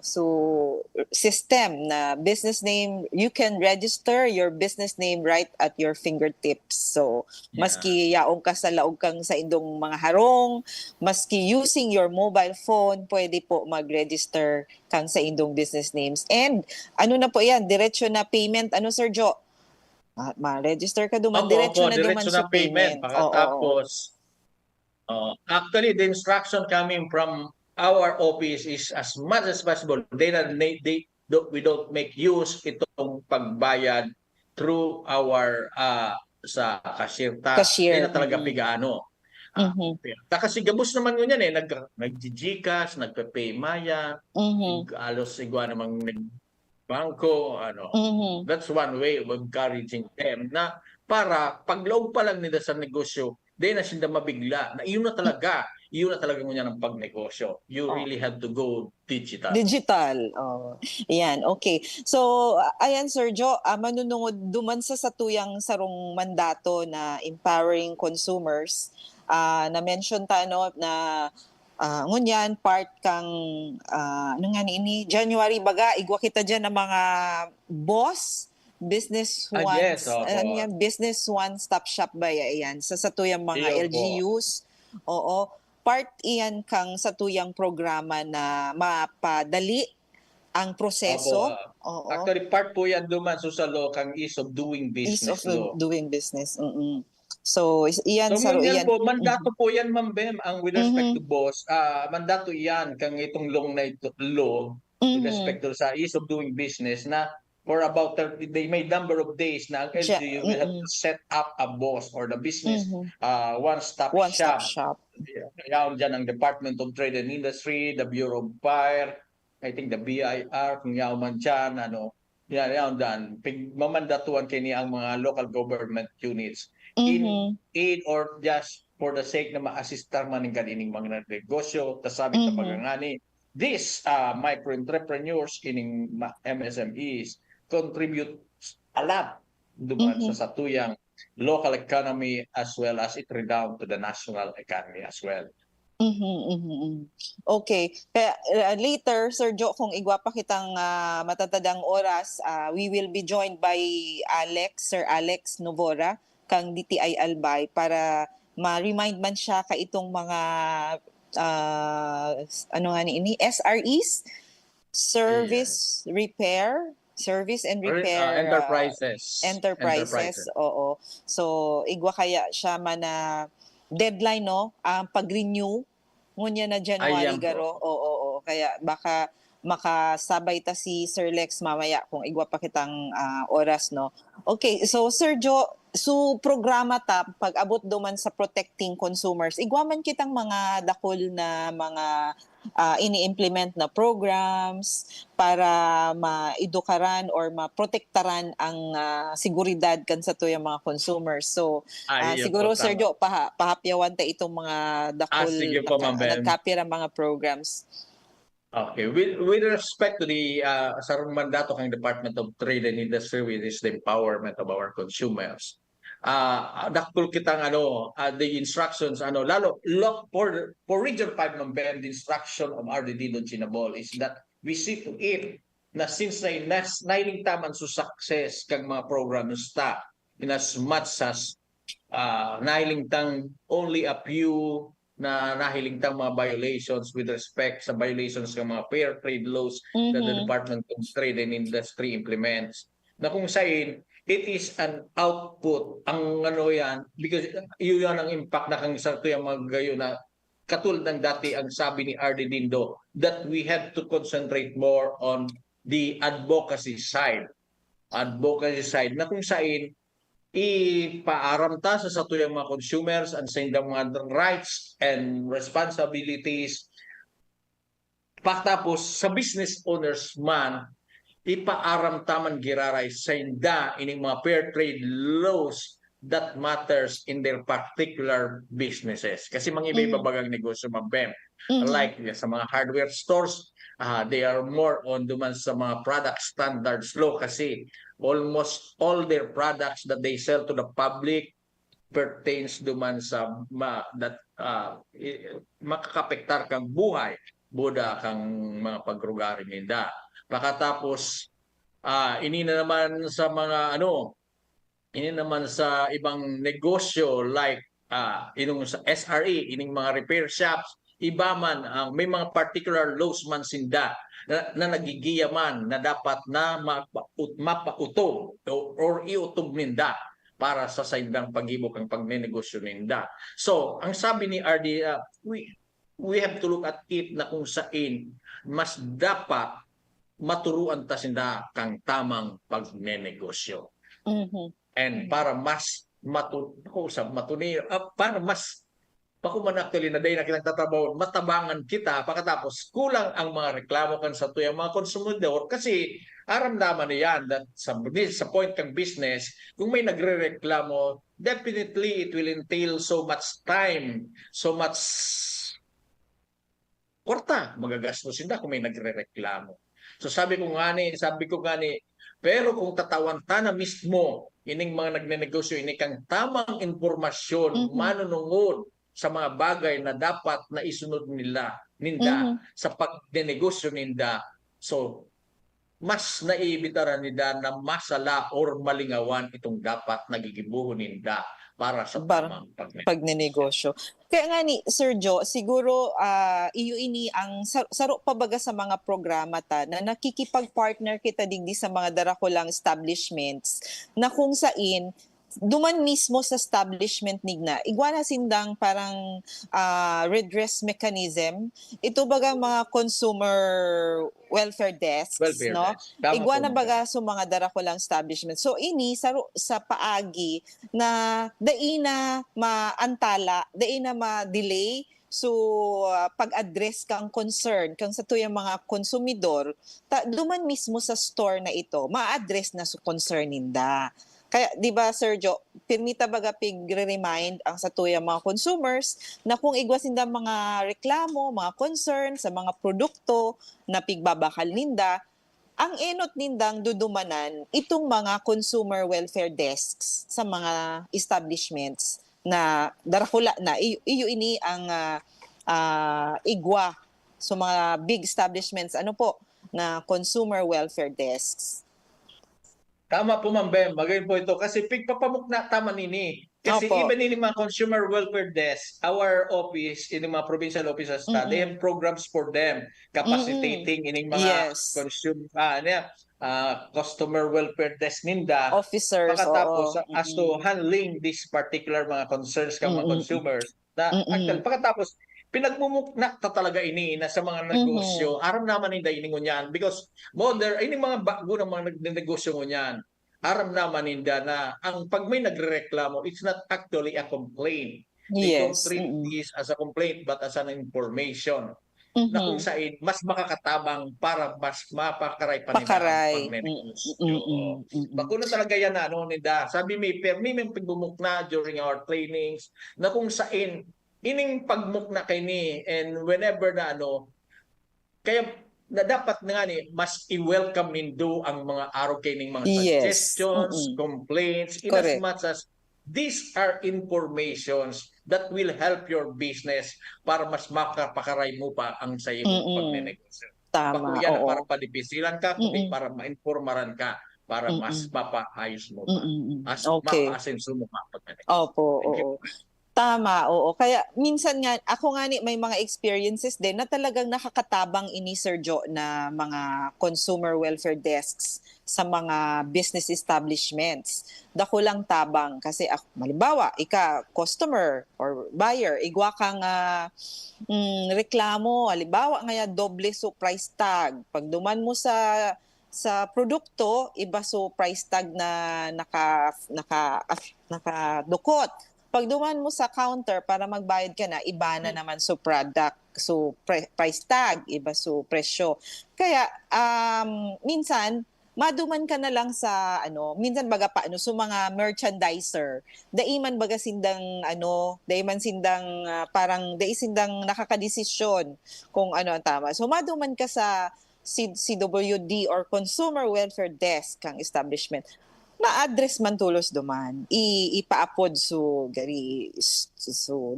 so system na business name, you can register your business name right at your fingertips. So maski yaong ka sa laog kang sa indong mga harong, maski using your mobile phone, pwede po mag-register kang sa indong business names. And ano na po yan, diretso na payment Sir Jo? Ma-register ka duman, diretso na duman sa payment. Pagkatapos actually, the instruction coming from our office is as much as possible. We don't make use itong pagbayad through our sa cashier. Hindi na talaga pigaano. Kasi gabos naman yun yan nag-Gcash, nagpe-Paymaya, alos igwa namang bangko, That's one way of encouraging them na para pagloob pa lang nila sa negosyo, di na sila mabigla na iyon na talaga yun na talaga ngunyan ang pagnegosyo. You Oh. really have to go digital. Digital. Oh. Yan, okay. So, ayan Sir Jo, manunungod duman sa satuyang sarong mandato na empowering consumers. Na-mention ta no na ngunyan part kang ano nga ni January baga igwa kita diyan ng mga boss business Yes, opo. ano yan, business one stop shop ba yan sa satuyang mga Iyon po. LGUs. Oo. Part iyan kang satuyang programa na mapadali ang proseso. Opo. Oo. Actually, part po yan duman sa law kang ease of doing Ease business of law. doing business. Mm-mm. So, iyan So sa ngunyan iyan. po, mandato po yan, Ma'am Bem, ang with respect Mhm. to boss, mandato yan kang itong law with Mhm. respect to sa ease of doing business na for about 30, they may number of days na ang LGU will have to set up a boss or the business Mhm. one-stop One stop shop. shop. Yan dyan ang Department of Trade and Industry, the Bureau of Fire, I think the BIR, kung yaw man dyan, yan dyan. Mamandatuan kini ang mga local government units in Mhm. aid or just for the sake na ma-assistar man ng kanining mga negosyo, tasabit na Mhm. pagangani. These micro-entrepreneurs ining MSMEs contribute a lot duman Mhm. sa satuyang local economy as well as it redound to the national economy as well. Mhm, mhm, mhm. Okay. Kaya later, Sir Jo, kung igwa pa kitang matatadang oras, we will be joined by Sir Alex Novora, kang DTI Albay, para ma-remind man siya ka itong mga ano nga ni SREs, Service and Repair Enterprises. Oo. So igwa kaya siya man na deadline no ang pag-renew ngunya na January Ayan po. garo. Oo. Kaya baka makasabay ta si Sir Lex mamaya kung igwa pa kitang oras no. Okay, so Sir Jo, so programa ta pag-abot duman sa protecting consumers. Igwa man kitang mga dakol na mga ini-implement na programs para ma-edukaran or ma-protektaran ang seguridad kan sa tuyang mga consumers. So Ayun siguro po, Sir tama. Jo pahapyawan ta itong mga dakol Sige po, Ma'am Bem. nagkapira mga programs. Okay, with respect to the sa mandato kang Department of Trade and Industry, which is the empowerment of our consumers. Dakol kitang the instructions lalo for Region 5 ng BEM, the instruction of RDD Longinabol is that we see to it na since nailing taman sa success kang mga programs ta in as much as nailing tang only a few na nahiling tang mga violations with respect sa violations ng mga fair trade laws that the Department of Trade and Industry implements. Na kung saan it is an output ang yan because yun ang impact na kang sa tuyang mga gayo na katulad ng dati ang sabi ni RD Dindo that we have to concentrate more on the advocacy side na kung saan ipaaram ta sa satuyang mga consumers and sa ilang mga rights and responsibilities. Pagtapos sa business owners man, ipaaram taman giraray sa inda ining mga fair trade laws that matters in their particular businesses. Kasi mga iba-ibabagang negosyo mabem. Like sa mga hardware stores, they are more on duman sa mga product standards law kasi almost all their products that they sell to the public pertains duman sa makakapektar kang buhay buda kang mga pagrugari ninda. Pagkatapos ini naman sa ibang negosyo like inong sa SRE, ining mga repair shops, iba man may mga particular laws man sinda na nagigiya man na dapat na mapautob or iutob ninda para sa saindang pag-ibok ang pagnenegosyo ninda. So, ang sabi ni RD, we have to look at it na kung saan mas dapat maturuan ta sinda kang tamang pagnenegosyo. And para mas para mas pakuman actually na day na kitang tatrabaho, matabangan kita pagkatapos kulang ang mga reklamo kan sa tuyang mga konsumidor kasi aramdaman niyan that sa point kang business, kung may nagrereklamo, definitely it will entail so much time, so much kwarta, magagastos sila kung may nagrereklamo. So sabi ko gani, pero kung tatawan ta na mismo, ining mga nagnenegosyo, ini kang tamang impormasyon, Mhm. manunungod sa mga bagay na dapat na isunod ninda Mhm. sa pagnenegosyo ninda. So, mas naibitaran nida na masala or malingawan itong dapat nagigibuhon ninda para sa Bar tamang pagnenegosyo. pagnenegosyo. Kaya nga ni Sir Joe, siguro iyo ini ang saro pa baga sa mga programa ta na nakikipag-partner kita digdi sa mga darakulang establishments na kung sain duman mismo sa establishment nigna igwana sindang parang redress mechanism ito baga mga consumer welfare desks Welfare no desk. Tama po, igwana ma'am. baga sa mga darakulang establishment so ini sa paagi na daina maantala, daina ma-delay so pag-address kang concern kang sa tuyang mga konsumidor duman mismo sa store na ito ma-address na sa concern ninda. Kaya 'di ba Sir Jo, pirmita baga pig-remind ang sa tuyang mga consumers na kung igwasinda mga reklamo, mga concern sa mga produkto na pigbabakal ninda, ang enot nindang dudumanan itong mga consumer welfare desks sa mga establishments na darakula na iyo ini ang igwa sa mga big establishments ano po na consumer welfare desks. Tama po, Ma'am Bem. Magayon po ito. Kasi pigpapamukna tama nini. Kasi Opo. even in mga consumer welfare desk, our office, in mga provincial offices, they Mm-mm. have programs for them. Mm-mm. Capacitating ining mga Yes. customer welfare desk ninda. Officers, Pagkatapos, oo. as to Mm-mm. handling this particular mga concerns ng mga Mm-mm. consumers, na Mm-mm. actually, pagkatapos, pinagmumukna ta talaga ini na sa mga Mhm. negosyo. Aram naman hindi ini ngunyan because ini mga bago ng mga nagnegosyo ngunyan. Aram naman ninda na ang pag may nagrereklamo, it's not actually a complaint. They don't Yes. treat Mm-mm. this as a complaint but as an information na kung Mhm. saan mas makakatabang para mas mapakaray pa nila ang Pakaray. pagnenegosyo. Mm-mm. Mm-mm. Bago na talaga yan na ano nida. Sabi may pagbumukna during our trainings na kung saan ining pagmukna kay ni and whenever na kaya na dapat nga ni mas i-welcome nindo ang mga araw kining mga Yes. suggestions, Mm-mm. complaints, in as Correct. much as these are informations that will help your business para mas makapakaray mo pa ang sa iyong Mm-mm. pagnenegosyo. Tama. Bakuya na para Oo. padipisilan ka, kundi Mm-mm. para ma-informaran ka, para mas Mm-mm. mapaayos mo pa. Mm-mm. As Okay. mapa-asenso mo pa ang pagnenegosyo. Opo, Thank you. oo. Tama, oo. Kaya minsan nga, ako nga ni may mga experiences din na talagang nakakatabang ini Sir Jo na mga consumer welfare desks sa mga business establishments. Dako lang tabang kasi halimbawa, customer or buyer, igwa kang reklamo, halimbawa nga doble so price tag. Pag duman mo sa produkto, iba so price tag na nakadukot. Pag duman mo sa counter para magbayad ka na, iba na naman so product, so price tag, iba so presyo. Kaya minsan maduman ka na lang sa minsan baga so mga merchandiser, daiman baga sindang daiman sindang parang sindang nakakadesisyon kung ano ang tama. So maduman ka sa CWD or Consumer Welfare Desk kang establishment, ma-address man tulos duman ipaapod so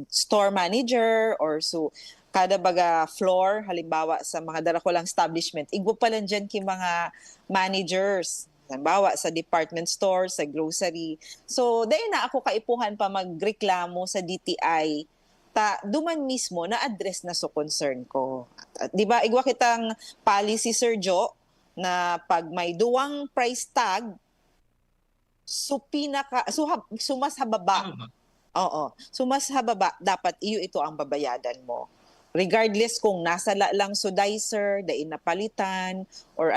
store manager or so kada baga floor halimbawa sa mga darakulang establishment igbo pa lang dyan ki mga managers halimbawa sa department store sa grocery so dahil na ako kaipuhan pa magreklamo sa DTI duman mismo na address na so concern ko at, di ba igwa kitang policy Sir Jo na pag may duwang price tag so mas hababa. Oo. So mas hababa dapat ito ang babayadan mo. Regardless kung nasa lang so dicer, dain napalitan or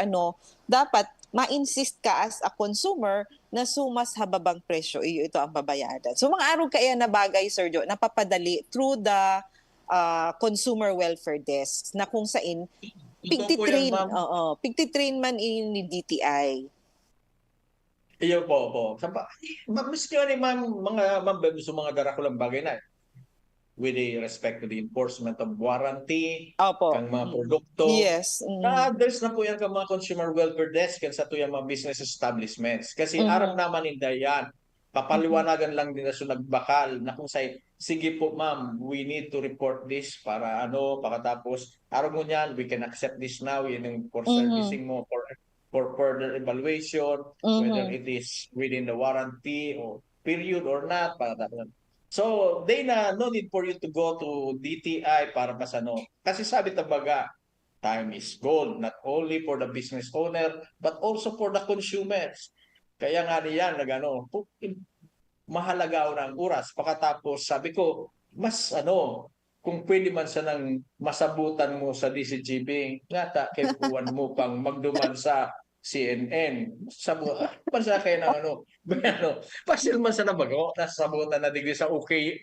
dapat ma-insist ka as a consumer na sumas hababang presyo ito ang babayadan. So mga araw kaya na bagay Sir Jo napapadali through the consumer welfare desks na kung saan pigtitrain man ni DTI. Iyo po. Miski ni mga ma'am gusto mga darakulang bagay na. with respect to the enforcement of warranty, Opo. kang mga produkto. Yes. Na-address na po yan kang mga consumer welfare desk kan sa tuyang mga business establishments. Kasi arap naman inda yan. Papaliwanagan lang din na nagbakal na kung sige po ma'am, we need to report this para pakatapos araw mo niyan, we can accept this now, yun yung for servicing mo, for further evaluation, whether it is within the warranty or period or not, pakatapos. So, no need for you to go to DTI para mas kasi sabi tabaga, time is gold, not only for the business owner, but also for the consumers. Kaya nga niyan, mahalaga na ang oras. Pakatapos, sabi ko, mas kung pwede man sa nang masabutan mo sa DCGB, ngata, kay buwan mo pang magduman sa CNN. Man sa kayo ng pasil man sa nabago, nasabutan na digri sa okay,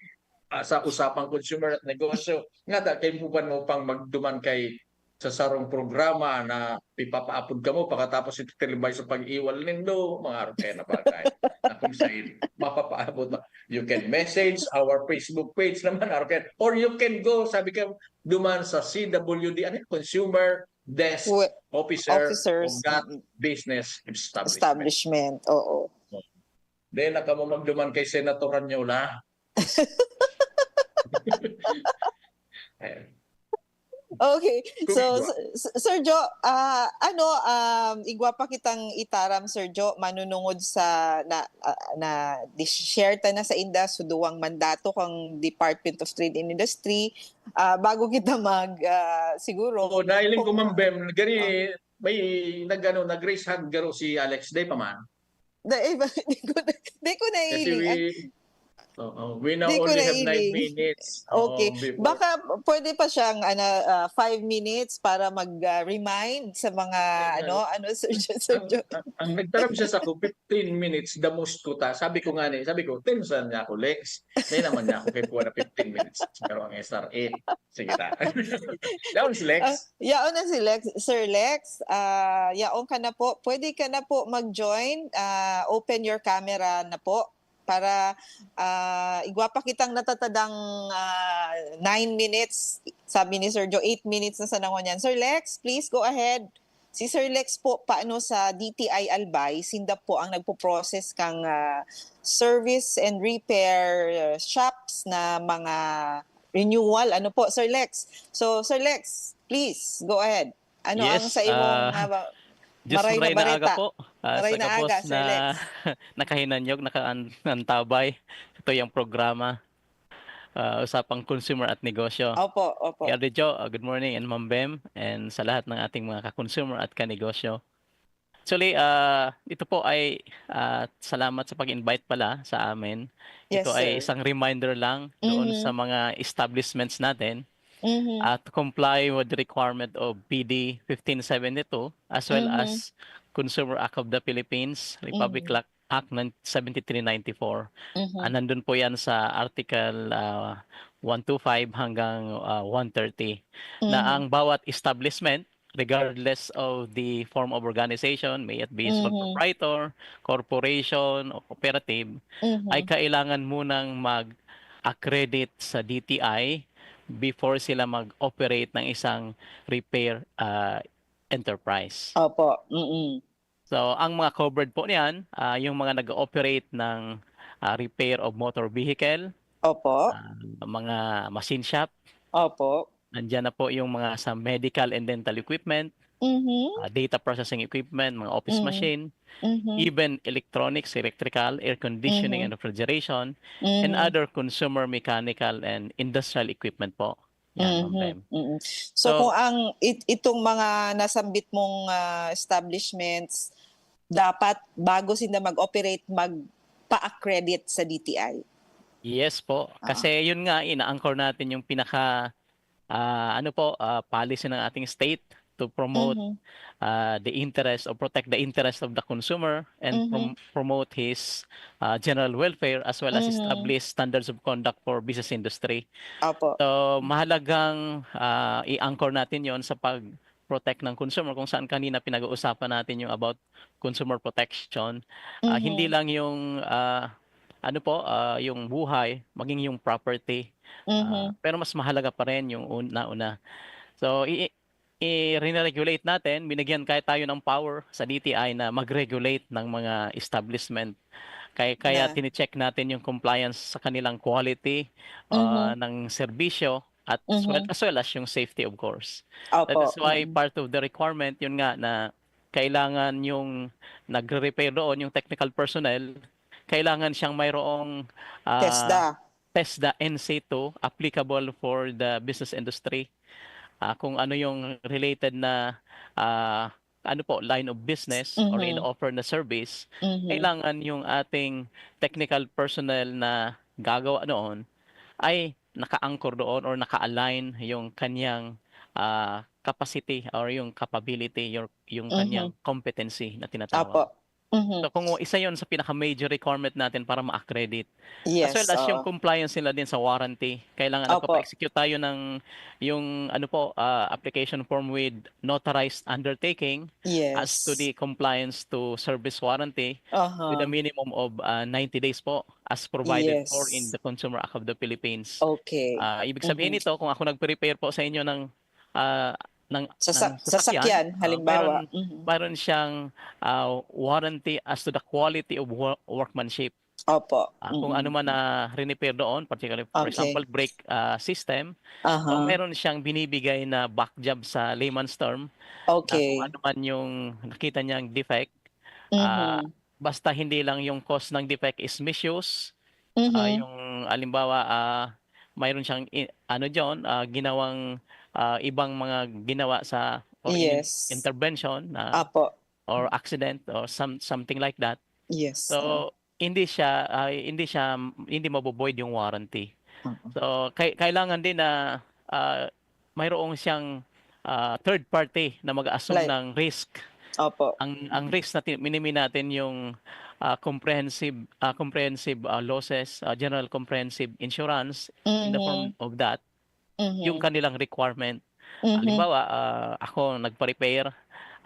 sa usapang consumer at negosyo. Ngata, kay buwan mo pang magduman kay sa sarong programa na ipapaapod ka mo pagkatapos ito tilibay sa pag-iwal nindo, mga arke na bagay. Na kung sa'yo, mapapaabot na. You can message our Facebook page naman, arke. Or you can go, sabi ka, duman sa CWD, Consumer Desk Officers of that business establishment. Oo. Then, nakamamagduman kay Senator Ranyola. Okay. So, Sir Jo, igwa pa kitang itaram, Sir Jo, manunungod sa share ta na sa inda suduwang mandato kang Department of Trade and Industry. Bago kita siguro. Oo, dahil ko mambem, gari, may nag-raise hand garo si Alex Day pa man. Di ko na iling. We now only have 9 minutes. Okay. Baka pwede pa siyang 5 minutes para mag-remind sa mga Sir Jo. Ang nagtarap siya sa 15 minutes, the most ko ta. Sabi ko, tensan niya ako, Lex. Hindi naman niya ako kay na 15 minutes. Pero ang SRA, sige ta. Yaon si Lex. Yaon na si Lex. Sir Lex, yaon ka na po. Pwede ka na po mag-join. Open your camera na po. Para igwa pa kitang natatadang 9 minutes. Sabi ni Sir Jo, 8 minutes na sa nangon yan. Sir Lex, please go ahead. Si Sir Lex po, paano sa DTI Albay, sinda po ang nagpo-process kang service and repair shops na mga renewal. Ano po, Sir Lex? So, Sir Lex, please, go ahead. Ano ang sa imong Maray na aga po. Maray na aga, Sir Lex. Nakahinanyog, nakaantabay. Ito yung programa. Usapang consumer at negosyo. Opo. Jo, good morning, and Ma'am Bem, and sa lahat ng ating mga ka-consumer at ka-negosyo. Actually, ito po ay salamat sa pag-invite pala sa amin. Yes, ito sir. ay isang reminder lang doon sa mga establishments natin to comply with the requirement of PD 1572 as well as Consumer Act of the Philippines, Republic Act 7394. Nandun po yan sa Article 125 hanggang 130 na ang bawat establishment, regardless of the form of organization, may it be sole proprietor, corporation, o cooperative, ay kailangan munang mag-accredit sa DTI before sila mag-operate ng isang repair enterprise. Opo. So, ang mga covered po niyan, yung mga nag-operate ng repair of motor vehicle, Opo. mga machine shop, Opo. nandiyan na po yung mga sa medical and dental equipment, data processing equipment, mga office machine, even electronics, electrical, air conditioning and refrigeration, and other consumer mechanical and industrial equipment po. Yan, Ma'am Bem. So kung itong mga nasambit mong establishments, dapat bago sila mag-operate, magpa-accredit sa DTI? Yes po. Kasi yun nga, ina-anchor natin yung pinaka policy ng ating state to promote the interest or protect the interest of the consumer and promote his general welfare as well as establish standards of conduct for business industry. Opo. So mahalagang i-anchor natin yon sa pag-protect ng consumer kung saan kanina pinag-uusapan natin yung about consumer protection. Hindi lang yung ano po, yung buhay, maging yung property. Pero mas mahalaga pa rin yung una-una. So, i-regulate natin, binigyan kahit tayo ng power sa DTI na mag-regulate ng mga establishment. Kaya Na. tine-check natin yung compliance sa kanilang quality ng serbisyo at as well as yung safety, of course. That Opo. is why part of the requirement yun nga na kailangan yung nagre-repair doon, yung technical personnel, kailangan siyang mayroong TESDA. TESDA NC2 applicable for the business industry. Kung ano yung related na ano po, line of business or in-offer na service, kailangan yung ating technical personnel na gagawa noon ay naka-anchor doon or naka-align yung kanyang capacity or yung capability, yung kanyang competency na tinatawag. Opo. So kung isa yon sa pinaka-major requirement natin para ma-accredit. As Yes. well as yung compliance nila din sa warranty. Kailangan Opo. nagpa-execute tayo ng yung ano po, application form with notarized undertaking Yes. as to the compliance to service warranty with a minimum of 90 days po as provided Yes. for in the Consumer Act of the Philippines. Okay. Ibig sabihin nito, kung ako nag-prepare po sa inyo ng Sasakyan, halimbawa. mayroon siyang warranty as to the quality of workmanship. Opo. Kung ano man na repair doon, particularly for Okay. example brake system, so meron siyang binibigay na back job sa layman's term na Okay. kung ano man yung nakita niyang defect, basta hindi lang yung cause ng defect is misuse, yung halimbawa mayroon siyang ano diyon, ginawang ibang mga ginawa sa or Yes. intervention Apo. or accident or something like that. Yes. So hindi mabovoid yung warranty. So kailangan din na mayroong siyang third party na mag-assume ng risk. Opo. Ang risk natin minimi natin yung comprehensive losses, general comprehensive insurance in the form of that. Yung kanilang requirement. Halimbawa, ako nagpa-repair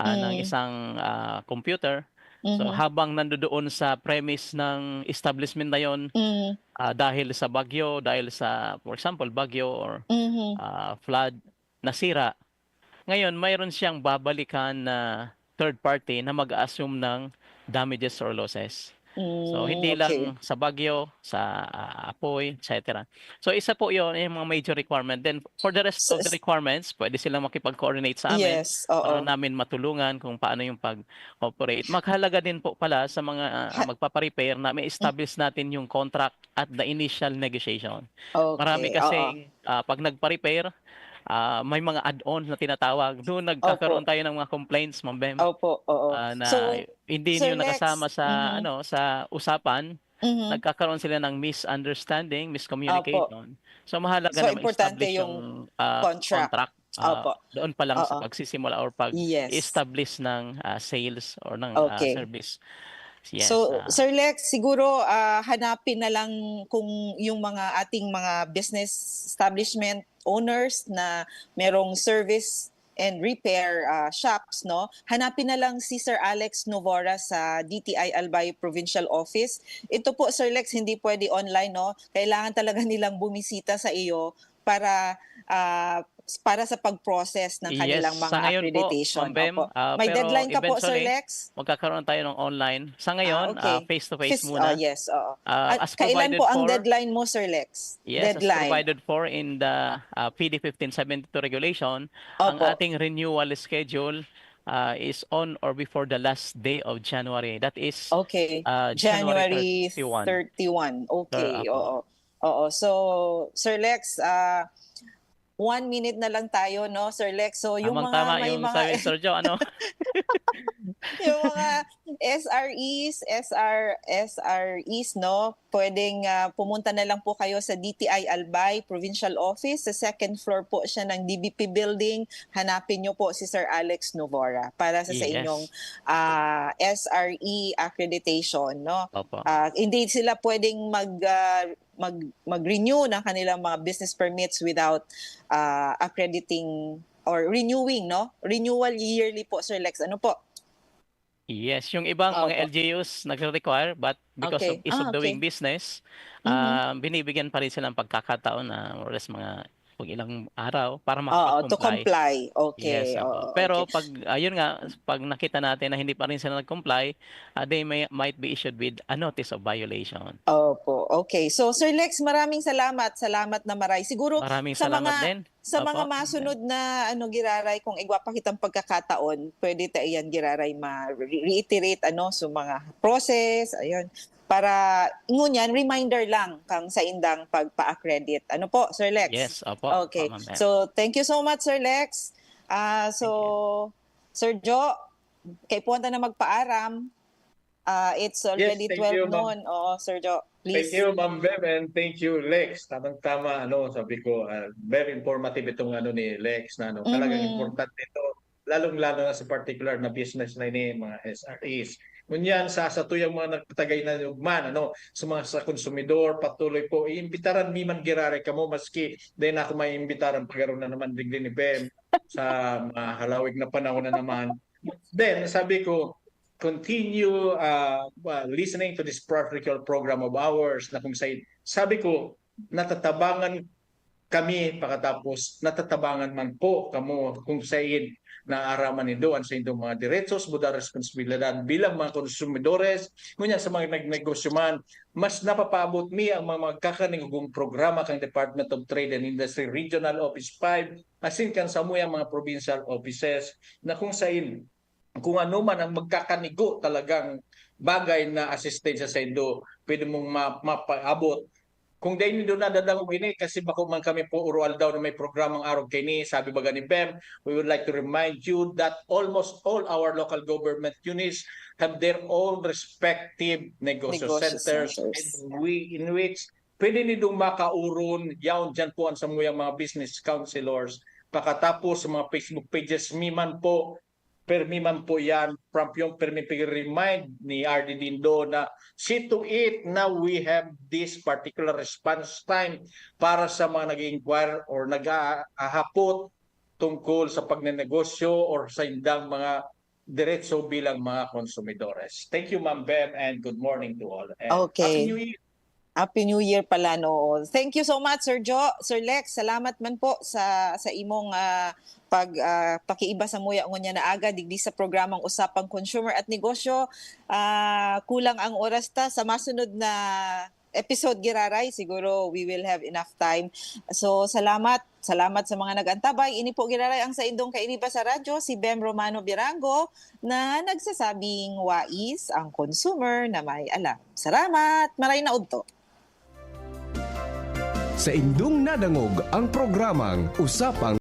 ng isang computer. So habang nandoon sa premise ng establishment na yon, dahil sa bagyo, for example, bagyo or flood, nasira. Ngayon, mayroon siyang babalikan na third party na mag-assume ng damages or losses. So hindi lang sa bagyo, sa apoy, etc. So isa po 'yon yung mga major requirement. Then for the rest of the requirements, pwede silang makipag-coordinate sa amin Yes. para Oo. namin matulungan kung paano yung pag-operate. Mahalaga din po pala sa mga magpapa-repair na may establish natin yung contract at the initial negotiation. Okay. Marami kasi pag nagpa-repair, may mga add-ons na tinatawag. Doon nagkakaroon tayo ng mga complaints, Ma'am Bem. Opo. Oo. Na So, hindi Sir niyo nakasama Lex, sa sa usapan, nagkakaroon sila ng misunderstanding, miscommunication. So mahalaga So, na importante ma-establish yung yung contract. Opo. doon pa lang sa Oo. pagsisimula or Yes. pag-establish ng sales or ng Okay. service. Yes. So, Sir Lex, siguro hanapin na lang kung yung mga ating mga business establishment owners na merong service and repair shops, no? Hanapin na lang si Sir Alex Novora sa DTI Albay Provincial Office. Ito po, Sir Lex, hindi pwede online, no? Kailangan talaga nilang bumisita sa iyo para sa pag-process ng kanilang Yes, mga sa ngayon po, accreditation. Ma'am Bem, Opo. May pero deadline ka po, Sir eventually, Lex? magkakaroon tayo ng online. Sa ngayon, Okay. face-to-face muna. Yes, oo. As Kailan provided po ang for- deadline mo, Sir Lex? Yes, as Deadline. provided for in the PD 1572 regulation, ang Opo. ating renewal schedule is on or before the last day of January. That is Okay. January January 31. 31. Okay, Opo. oo. Oo. So, Sir Lex, 1 minute na lang tayo, no, Sir Lex? So, yung mga Tama, may yung mga sabi ni Sir Joe, ano? yung mga SREs, no, pwedeng pumunta na lang po kayo sa DTI Albay Provincial Office. Sa second floor po siya ng DBP building. Hanapin niyo po si Sir Alex Novora para sa Yes. inyong SRE accreditation, no. Opo. Hindi sila pwedeng mag-renew ng kanilang mga business permits without accrediting or renewing, no? Renewal yearly po, Sir Lex. Ano po? Yes, yung ibang mga Opo. LGUs nagre-require but because of Okay. ease of Okay. doing business, binibigyan pa rin sila ng pagkakataon na more or less mga kung ilang araw para Oo, to makapag-comply. comply. Yes, Okay. opo. Oo, okay. Pero pag ayun nga, pag nakita natin na hindi pa rin sila nag-comply, they might be issued with a notice of violation. Opo. Okay. So Sir Lex, maraming salamat. Salamat na maray. Siguro Maraming sa salamat mga din. mga Opo. masunod na giraray kung igwapa kitang pagkakataon, pwede ta iyan giraray ma-reiterate so mga process, ayun. Para ngunyan reminder lang kang sa indang pagpa-accredit. Ano po, Sir Lex? Yes, opo. Okay. Ma'am Bem. So thank you so much, Sir Lex. So Sir Jo, kay punta na magpaaram. It's already thank 12 you, ma'am. noon. Oo, Sir Jo, Thank please. you, Ma'am Bev, and thank you, Lex. Tamang-tama, sabi ko, very informative itong ni Lex na talagang importante ito, lalong-lalo na sa particular na business na ini, mga SREs. Ngunyan, sa tuyang mga nagpatagay na lugman, sa konsumidor, patuloy po, iimbitaran mi man girare kamo, maski din ako may imbitaran pagkaroon na naman digli ni Bem sa halawig na panahon na naman. Then, sabi ko, continue listening to this particular program of ours na kung sabi ko, natatabangan kami pagkatapos natatabangan man po kamo kung sayin na araman ni doan sa inyong mga diretsos, buda responsibilidad bilang mga konsumidores, ngunyan sa mga nagnegosyo man, mas napapaabot mi ang mga magkakaningugong programa kang Department of Trade and Industry Regional Office 5, asin kan sa mga provincial offices na kung sayin kung ano man ang magkakanigo talagang bagay na assistensya sa Indo, pwede mong mapaabot. Kung dahil nito na dadangog ini, kasi bako man kami po urual daw na may programang araw kini, sabi baga ni Bem, we would like to remind you that almost all our local government units have their own respective negosyo centers in which pwede nidong makauron, yaon dyan po ang samuyang mga business counselors, pakatapos sa mga Facebook pages, miman po yan from yung remind ni RD Dindo na see to it na we have this particular response time para sa mga nag-inquire or nag-ahapot tungkol sa pagnenegosyo or sa indang mga diretso bilang mga konsumidores. Thank you, Ma'am Bem, and good morning to all. And Okay. Happy New Year! Happy New Year pala, no. Thank you so much, Sir Jo. Sir Lex, salamat man po sa imong pakiiba sa muya ngunya na aga digdi sa programang Usapang Consumer at Negosyo. Kulang ang oras ta sa masunod na episode giraray, siguro we will have enough time. So salamat sa mga nagantabay. Ini po giraray ang sa indong kainiba sa radyo, si Bem Romano Birango na nagsasabing wais ang consumer na may alam. Salamat. Maray na udto. Sa indong nadangog ang programang Usapang